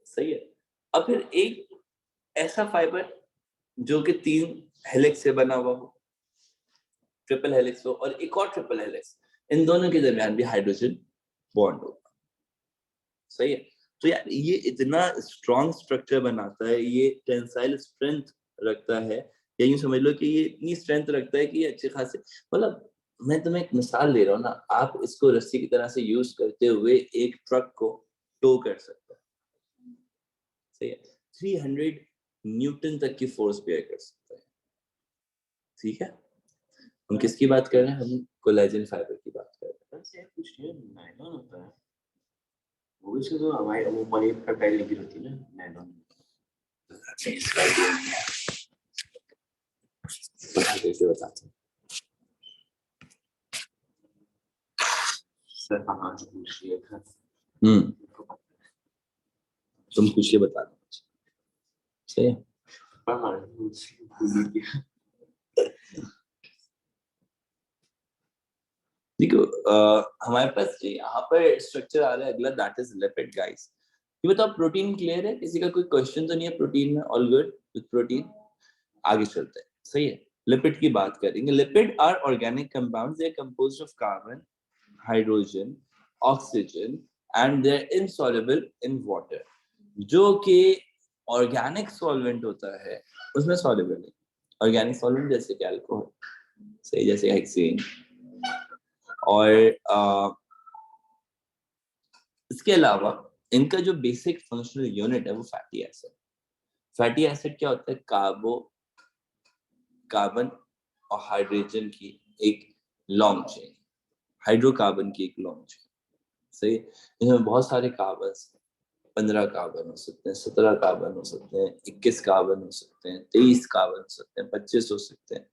सही है। अब फिर एक ऐसा फाइबर जो कि तीन हेलिक्स से बना हुआ हो, ट्रिपल हेलिक्स हो, और एक और ट्रिपल हेलिक्स, इन दोनों के दरमियान भी हाइड्रोजन बॉन्ड होगा, सही है। तो यार ये इतना स्ट्रॉन्ग स्ट्रक्चर बनाता है, ये टेंसाइल स्ट्रेंथ रखता है, या यूं समझ लो कि ये इतनी स्ट्रेंथ रखता है कि अच्छे खासे, मतलब मैं तुम्हें एक मिसाल दे रहा हूँ ना, आप इसको रस्सी की तरह से यूज करते हुए एक ट्रक को टो कर सकते हो, सही है। 300 न्यूटन तक की फोर्स बेयर कर सकता है, ठीक है। हम किसकी बात कर रहे हैं? हम कोलेजन फाइबर की बात कर रहे हैं। कुछ ये नायलॉन होता है, वो भी तो हमारे वो पॉलीपेप्टाइड लिपिड होती है ना, नायलॉन। कैसे बताते हैं सर? हाँ जो पूछ लिया था। तुम कुछ ये बता दो, सही है। देखो हमारे पास यहाँ पर स्ट्रक्चर आ रहा है अगला, दैट इज लिपिड गाइस। ये बताओ प्रोटीन क्लियर है? किसी का कोई क्वेश्चन तो नहीं है प्रोटीन में? All good with protein? आगे चलते हैं, सही है। लिपिड की बात करेंगे। Lipid are organic compounds, they are composed of carbon, hydrogen, oxygen, and they are insoluble in water. जो कि ऑर्गेनिक सॉल्वेंट होता है उसमें सॉल्युबल नहीं। ऑर्गेनिक सॉल्वेंट जैसे कि अल्कोहल, सही, जैसे हेक्सेन, और इसके अलावा इनका जो बेसिक फंक्शनल यूनिट है वो फैटी एसिड। फैटी एसिड क्या होता है? कार्बन और हाइड्रोजन की एक लॉन्ग चेन, हाइड्रोकार्बन की एक लॉन्ग चेन, सही। इसमें बहुत सारे कार्बन, 15 कार्बन हो सकते हैं, 17 कार्बन हो सकते हैं, 21 कार्बन हो सकते हैं, 23 कार्बन हो सकते हैं, 25 हो सकते हैं।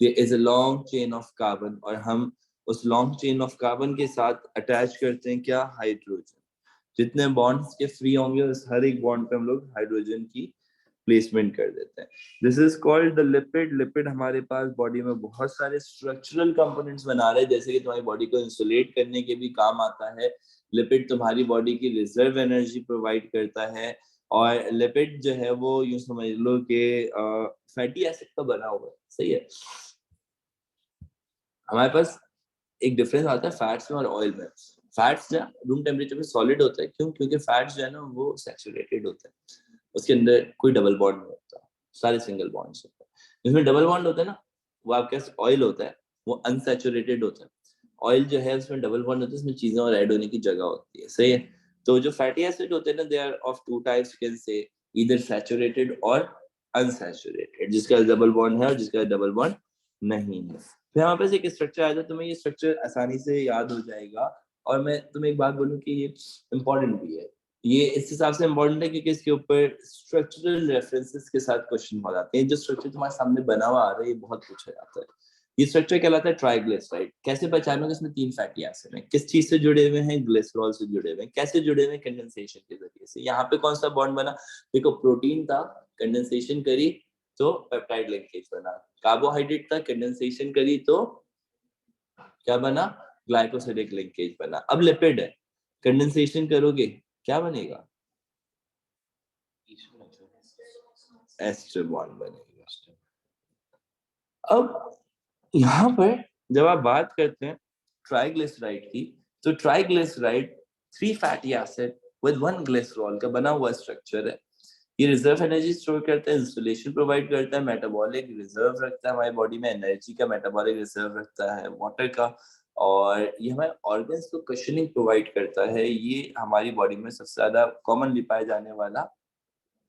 ये is a long chain of carbon, और हम उस लॉन्ग चेन ऑफ कार्बन के साथ अटैच करते हैं क्या? हाइड्रोजन। जितने बॉन्ड्स के फ्री होंगे उस हर एक बॉन्ड पे हम लोग हाइड्रोजन की प्लेसमेंट कर देते हैं। This is called the lipid. Lipid हमारे पास बॉडी में बहुत सारे स्ट्रक्चरल कंपोनेंट्स बना रहे हैं, जैसे कि तुम्हारी बॉडी को इंसुलेट करने के भी काम आता है। लिपिड तुम्हारी बॉडी की रिजर्व एनर्जी प्रोवाइड करता है, और लिपिड जो है वो यूं समझ लो कि फैटी एसिड का बना हुआ है, सही है। हमारे पास एक डिफरेंस आता है फैट्स में और ऑयल में। फैट्स जो रूम टेम्परेचर पे सॉलिड होता है, क्यों? क्योंकि फैट्स जो है ना वो सैचुरेटेड होता है, उसके अंदर कोई डबल बॉन्ड नहीं होता, सारे सिंगल बॉन्ड्स होते हैं। जिसमें डबल बॉन्ड होता है ना वो आपके पास ऑयल होता है, वो अनसैचुरेटेड होता है। ऑयल जो है उसमें डबल बॉन्ड होता है, उसमें चीजें और ऐड होने की जगह होती है, सही है। तो जो फैटी एसिड होते हैं ना, they are of two types, you can say either saturated और अनसैचुरेटेड, जिसका डबल बॉन्ड है और जिसका डबल बॉन्ड नहीं है। फिर हमारे पास एक स्ट्रक्चर आया था, तुम्हें ये स्ट्रक्चर आसानी से याद हो जाएगा। और मैं तुम्हें एक बात बोलूं कि ये इम्पोर्टेंट भी है, ये इस हिसाब से इम्पोर्टेंट है क्योंकि इसके ऊपर स्ट्रक्चरल रेफरेंसेस के साथ क्वेश्चन हो जाते हैं। जो स्ट्रक्चर तुम्हारे सामने बना हुआ आ रहा है ये बहुत पूछा जाता है। ये स्ट्रक्चर कहलाता है ट्राइग्लिसराइड। कैसे पहचानोगे? इसमें 3 फैटी एसिड हैं, किस चीज से जुड़े हुए हैं? ग्लिसरॉल से जुड़े हुए हैं। कैसे जुड़े हुए हैं? कंडेंसेशन के जरिए से। यहाँ पे कौन सा बॉन्ड बना? देखो, प्रोटीन था, कंडेंसेशन करी तो पेप्टाइड लिंकेज बना। कार्बोहाइड्रेट था, कंडेंसेशन करी तो क्या बना? ग्लाइकोसिडिक लिंकेज बना। अब लिपिड है, कंडेंसेशन करोगे क्या बनेगा? एस्टर बॉन्ड बनेगा। अब यहाँ पर जब आप बात करते हैं ट्राइग्लिसराइड की, तो triglyceride 3 fatty acid with 1 glycerol का बना हुआ स्ट्रक्चर है। ये रिजर्व एनर्जी स्टोर करता है, इंसुलेशन प्रोवाइड करता है, मेटाबॉलिक रिजर्व रखता है हमारी बॉडी में, एनर्जी का मेटाबॉलिक रिजर्व रखता है, वाटर का, और ये हमारे ऑर्गन्स को कुशनिंग प्रोवाइड करता है। ये हमारी बॉडी में सबसे ज्यादा कॉमनली पाए जाने वाला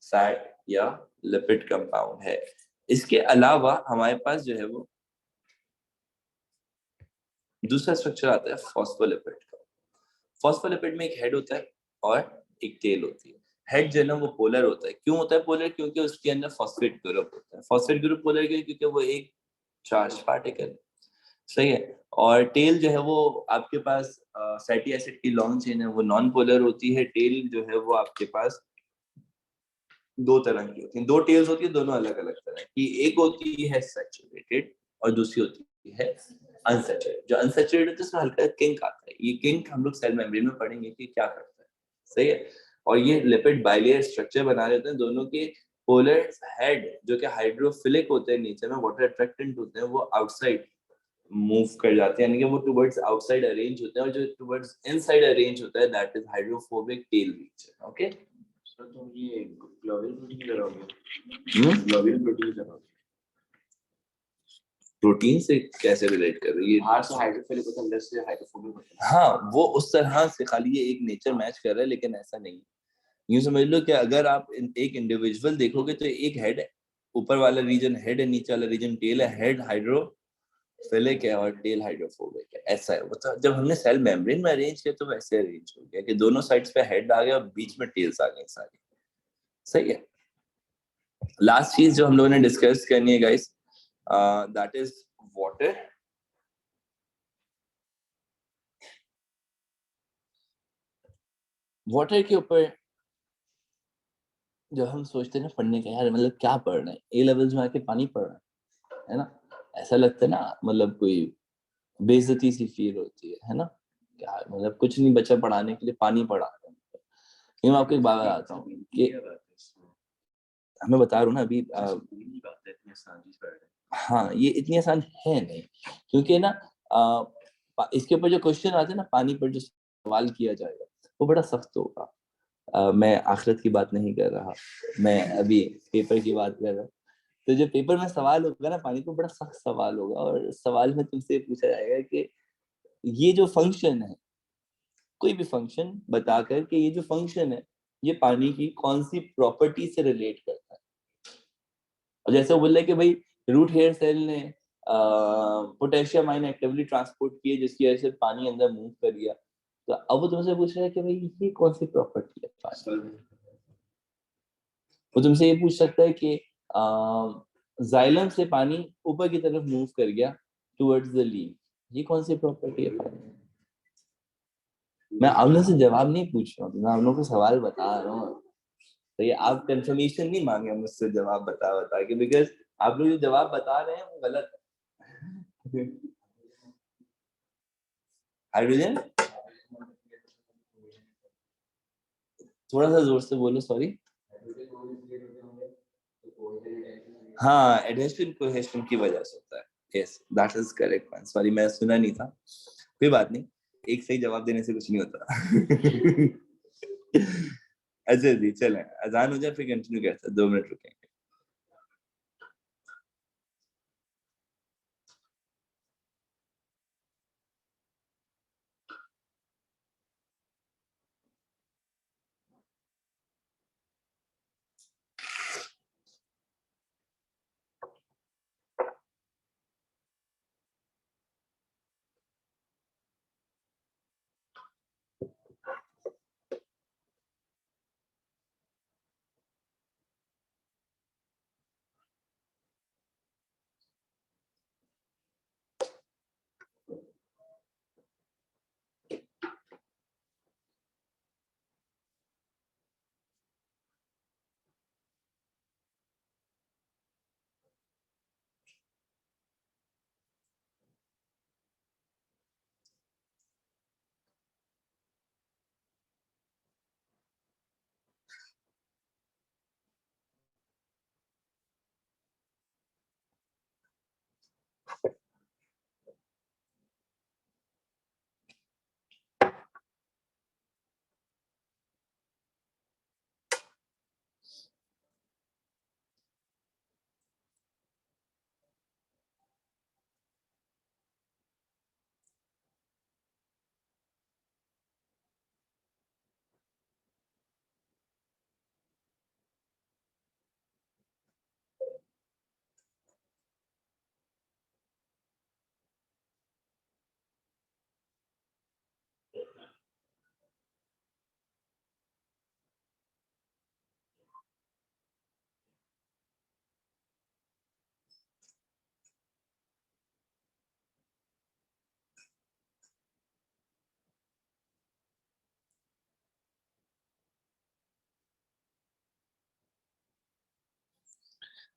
फैट या लिपिड कंपाउंड है। इसके अलावा हमारे पास जो है वो दूसरा स्ट्रक्चर आता है फॉस्फोलिपिड का। फॉस्फोलिपिड में एक हेड होता है और एक टेल होती है। हेड जो है ना वो पोलर होता है। क्यों होता है पोलर? क्योंकि उसके अंदर फॉस्फेट ग्रुप होता है। फॉस्फेट ग्रुप पोलर क्यों? क्योंकि वो एक चार्ज पार्टिकल, सही है। और टेल जो है वो आपके पास फैटी एसिड की लॉन्ग चेन है, वो नॉन पोलर होती है। टेल जो है वो आपके पास दो तरह की होती है, 2 टेल्स होती है, दोनों अलग अलग तरह की। एक होती है सैचुरेटेड और दूसरी होती है अनसैचुरेटेड। जो अनसैचुरेटेड होता है उसमें हल्का किंक आता है। ये किंक हम लोग सेल मेम्ब्रेन में पढ़ेंगे कि क्या करता है, सही है। और ये लिपिड बाइलेयर स्ट्रक्चर बना रहे होते हैं। दोनों के पोलर हेड जो कि हाइड्रोफिलिक होते हैं, नेचर में वाटर अट्रैक्टेंट होते हैं, वो आउटसाइड मूव कर जाते हैं, यानी कि वो टुवर्ड्स आउटसाइड अरेंज होते हैं। और जो टुवर्ड्स इनसाइड अरेंज होता है that is hydrophobic tail region. Okay, sir तो ये ग्लोबल प्रोटीन लगाओगे? ग्लोबल प्रोटीन लगाओगे? प्रोटीन से कैसे रिलेट कर रही है? बाहर से हाइड्रोफिलिक होता है, अंदर से हाइड्रोफोबिक होता है। हाँ, वो उस तरह से खाली ये एक नेचर मैच कर रहा है, लेकिन ऐसा नहीं। यूं समझ लो कि अगर आप एक इंडिविजुअल देखोगे तो एक हेड है, ऊपर वाला रीजन हेड है, नीचे वाला रीजन टेल है। हेड हाइड्रोफिलिक है और टेल हाइड्रोफोबिक है, ऐसा है। वो तो जब हमने सेल मेम्ब्रेन में अरेंज किया तो वैसे अरेंज हो गया कि दोनों साइड्स पे हेड आ गया और बीच में टेल्स आ गए सारी, सही है। लास्ट चीज जो हम लोगों ने डिस्कस करनी है guys, that is water. Water के ऊपर जब हम सोचते हैं ना पढ़ने का, यार मतलब क्या पढ़ रहे हैं, ए लेवल्स में आके पानी पढ़ रहे है ना, ऐसा लगता है ना, मतलब कोई बेइज्जती सी फील होती है ना। क्या मतलब कुछ नहीं बचा पढ़ाने के लिए, पानी पढ़ा रहे हैं। ये मैं आपको एक बात बताता हूँ कि हमें बता रहा हूँ ना अभी हाँ, ये इतनी आसान है नहीं, क्योंकि ना इसके ऊपर जो क्वेश्चन आते हैं ना, पानी पर जो सवाल किया जाएगा वो बड़ा सख्त होगा। मैं आखिरत की बात नहीं कर रहा, मैं अभी पेपर की बात कर रहा हूँ। तो जो पेपर में सवाल होगा ना पानी को, बड़ा सख्त सवाल होगा। और सवाल में तुमसे पूछा जाएगा कि ये जो फंक्शन है, कोई भी फंक्शन बताकर कि ये जो फंक्शन है ये पानी की कौन सी प्रॉपर्टी से रिलेट करता है। और जैसे वो बोल रहे कि भाई रूट हेयर सेल ने पोटेशियम आयन एक्टिवली ट्रांसपोर्ट किए जिसकी वजह से पानी अंदर मूव कर गया, तो अब वो तुमसे पूछ रहा है कि भाई ये कौन सी प्रॉपर्टी है पानी। वो तुमसे ये पूछ सकता है कि जाइलम से पानी ऊपर की तरफ मूव कर गया टुवर्ड्स द लीफ, ये कौन सी प्रॉपर्टी है पानी। मैं आप लोगों से जवाब नहीं पूछ रहा हूँ, मैं आप लोगों को सवाल बता रहा हूँ। तो ये आप कंफर्मेशन नहीं मांगे मुझसे जवाब बता के, बिकॉज आप लोग जो जवाब बता रहे हैं वो गलत है। हाइड्रोजन, थोड़ा सा जोर से बोलो, सॉरी। हाँ, एडहेशन कोहेशन की वजह से होता है। Yes, that is correct one. Sorry, मैं सुना नहीं था, कोई बात नहीं, एक सही जवाब देने से कुछ नहीं होता। अच्छा जी, चलें, अजान हो जाए फिर कंटिन्यू करते हैं, 2 मिनट रुकेंगे।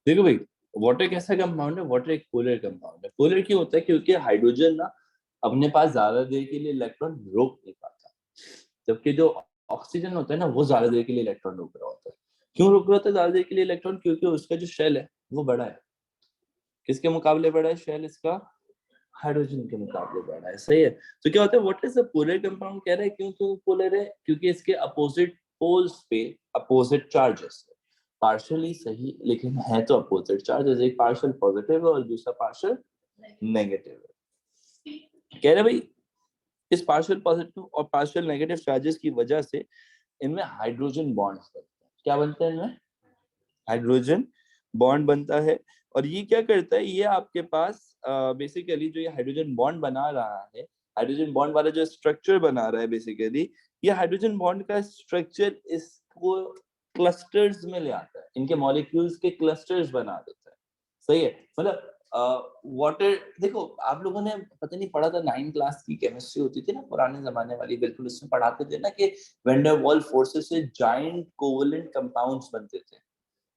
देखो भाई, वाटर कैसा कंपाउंड है? वाटर एक पोलर कंपाउंड है। पोलर क्यों होता है? क्योंकि हाइड्रोजन ना अपने पास ज्यादा देर के लिए इलेक्ट्रॉन रोक नहीं पाता, जबकि जो ऑक्सीजन होता है ना, वो ज्यादा देर के लिए इलेक्ट्रॉन रोक रहा होता है। क्यों रोक रहा होता है ज्यादा देर के लिए इलेक्ट्रॉन? क्योंकि उसका जो शेल है वो बड़ा है। किसके मुकाबले बड़ा है शेल इसका? हाइड्रोजन के मुकाबले बड़ा है। सही है। तो क्या होता है, what is a polar compound? कह रहे हैं क्यों क्यों पोलर है? क्योंकि इसके अपोजिट पोल्स पे अपोजिट चार्जेस है। पार्शियली सही, लेकिन है तो अपोजिट चार्जेस, एक पार्शियल पॉजिटिव है और दूसरा पार्शियल नेगेटिव है। कह रहे भाई, इस पार्शियल पॉजिटिव और पार्शियल नेगेटिव चार्जेस की वजह से इनमें हाइड्रोजन बॉन्ड्स बनते हैं। क्या बनते हैं इनमें? हाइड्रोजन बॉन्ड बनता है। और ये क्या करता है, ये आपके पास बेसिकली जो ये हाइड्रोजन बॉन्ड बना रहा है, हाइड्रोजन बॉन्ड वाला जो स्ट्रक्चर बना रहा है बेसिकली, ये हाइड्रोजन बॉन्ड का स्ट्रक्चर इसको क्लस्टर्स में ले आता है, इनके मॉलिक्यूल्स के क्लस्टर्स बना देता है। सही है। मतलब वाटर, देखो आप लोगों ने पता नहीं पढ़ा था, 9 क्लास की केमिस्ट्री होती थी ना पुराने जमाने वाली, बिल्कुल उसमें पढ़ाते थे ना कि वैन वाल फोर्सेस से जाइंट कोवलेंट कंपाउंड्स बनते थे।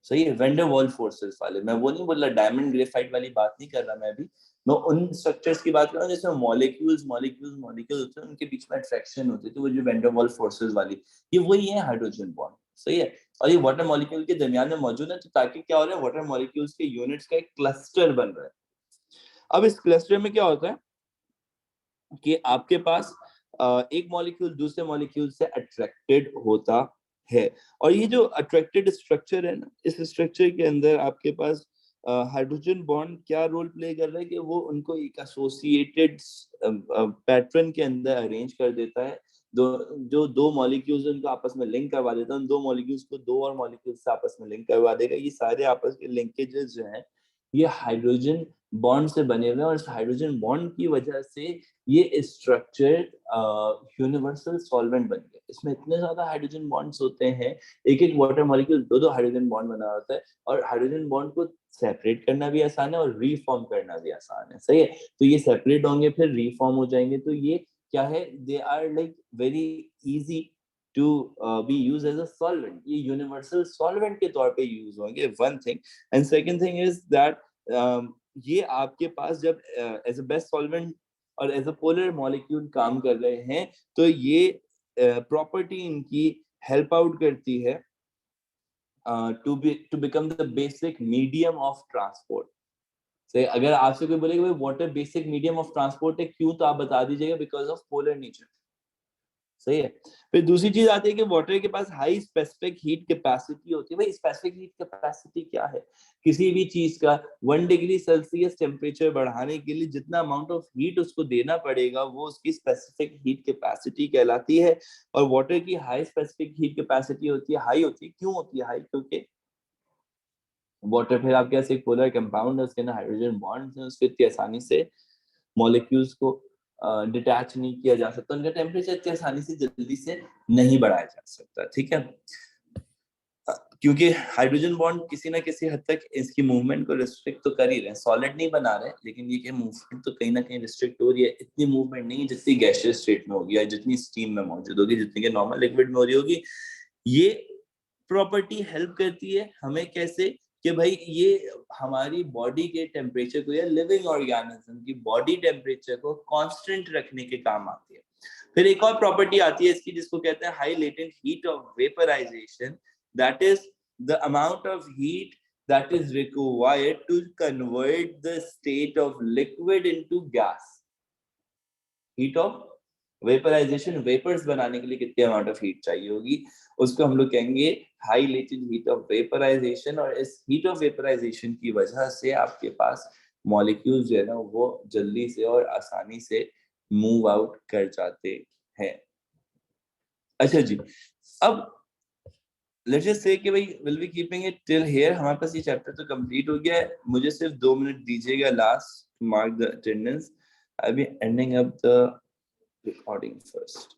सही है, वेंडर वॉल फोर्सेस वाले। मैं वो नहीं बोल रहा, डायमंड ग्रेफाइट वाली बात नहीं कर रहा मैं अभी। मैं उन स्ट्रक्चर्स की बात कर रहा हूँ जिसमें मॉलिक्यूल्स मॉलिक्यूल्स मॉलिक्यूल्स होते हैं, उनके बीच में अट्रैक्शन होती है, तो वो जो वेंडर वॉल फोर्सेस वाली, ये वही है हाइड्रोजन बॉन्ड। सही है। और ये वाटर मॉलिक्यूल के दरमियान में मौजूद है, तो ताकि क्या हो रहा है, वाटर मॉलिक्यूल्स के यूनिट्स का एक क्लस्टर बन रहा है। अब इस क्लस्टर में क्या होता है कि आपके पास एक मॉलिक्यूल दूसरे मॉलिक्यूल से अट्रैक्टेड होता है। और ये जो अट्रैक्टेड स्ट्रक्चर है ना, इस स्ट्रक्चर के अंदर आपके पास हाइड्रोजन बॉन्ड क्या रोल प्ले कर रहा है कि वो उनको एक एसोसिएटेड पैटर्न के अंदर अरेंज कर देता है। दो मॉलिक्यूल्स उनको आपस में लिंक करवा देता है, उन दो मॉलिक्यूल्स को दो और मॉलिक्यूल्स से आपस में लिंक करवा देगा। ये सारे आपस के लिंकेजेस जो हैं, ये हाइड्रोजन बॉन्ड से बने हुए हैं, और इस हाइड्रोजन बॉन्ड की वजह से ये स्ट्रक्चर यूनिवर्सल सॉल्वेंट बन गया। इसमें इतने ज्यादा हाइड्रोजन बॉन्ड्स होते हैं, एक एक वाटर मॉलिक्यूल दो दो हाइड्रोजन बॉन्ड बना होता है, और हाइड्रोजन बॉन्ड को सेपरेट करना भी आसान है और रीफॉर्म करना भी आसान है। सही है। तो ये सेपरेट होंगे फिर रीफॉर्म हो जाएंगे, तो ये क्या है, they are like very easy to be use as a solvent. ये यूनिवर्सल सॉल्वेंट के तौर पे यूज होंगे, one thing. And second thing is that ये आपके पास जब एज अ बेस्ट सॉल्वेंट और एज अ पोलर मॉलिक्यूल काम कर रहे हैं, तो ये प्रॉपर्टी इनकी हेल्प आउट करती है to become the basic medium of transport. So अगर आपसे कोई बोले कि भाई water basic medium of transport है क्यों, तो आप बता दीजिएगा because of polar nature. सही है. फिर दूसरी चीज आती है कि वाटर के पास हाई स्पेसिफिक हीट कैपेसिटी होती है. भाई स्पेसिफिक हीट कैपेसिटी क्या है? किसी भी चीज का 1 डिग्री सेल्सियस टेम्परेचर बढ़ाने के लिए जितना अमाउंट ऑफ हीट उसको देना पड़ेगा वो उसकी स्पेसिफिक हीट कैपेसिटी कहलाती है. और वाटर की हाई स्पेसिफिक हीट कैपेसिटी होती है, हाई होती है. क्यों होती है हाई? क्योंकि वाटर फिर आपके पास एक पोलर कंपाउंड है, उसके अंदर हाइड्रोजन बॉन्ड्स हैं, उसको इतनी आसानी से मॉलिक्यूल्स को डिटैच नहीं किया जा सकता, उनका टेम्परेचर इतनी आसानी से जल्दी से नहीं बढ़ाया जा सकता. ठीक है, क्योंकि हाइड्रोजन बॉन्ड किसी ना किसी हद तक इसकी मूवमेंट को रिस्ट्रिक्ट तो कर ही रहे हैं. सॉलिड नहीं बना रहे, लेकिन ये कि मूवमेंट तो कहीं ना कहीं रिस्ट्रिक्ट हो रही है. इतनी मूवमेंट नहीं जितनी गैसियस स्टेट में होगी या जितनी स्टीम में मौजूद होगी, जितनी के नॉर्मल लिक्विड में हो रही होगी. ये प्रॉपर्टी हेल्प करती है हमें कैसे कि भाई ये हमारी बॉडी के टेम्परेचर को या लिविंग ऑर्गेनिज्म की बॉडी टेम्परेचर को कांस्टेंट रखने के काम आती है. फिर एक और प्रॉपर्टी आती है इसकी जिसको कहते हैं high latent heat of vaporisation. That is the amount of heat that is required to convert the state of liquid into gas. Heat of vaporisation, vapours बनाने के लिए कितनी अमाउंट ऑफ हीट चाहिए होगी, उसको हम लोग कहेंगे high latent heat of vaporisation. और इस हीट ऑफ वेपराइजेशन की वजह से आपके पास मॉलिक्यूल्स जो है ना वो जल्दी से और आसानी से मूव आउट कर जाते हैं. अच्छा जी, अब लेट्स जस्ट से कि भाई will be keeping it till here. हमारे पास ये चैप्टर तो कंप्लीट हो गया है. मुझे सिर्फ 2 मिनट दीजिएगा last, mark the attendance. I be ending up the recording first.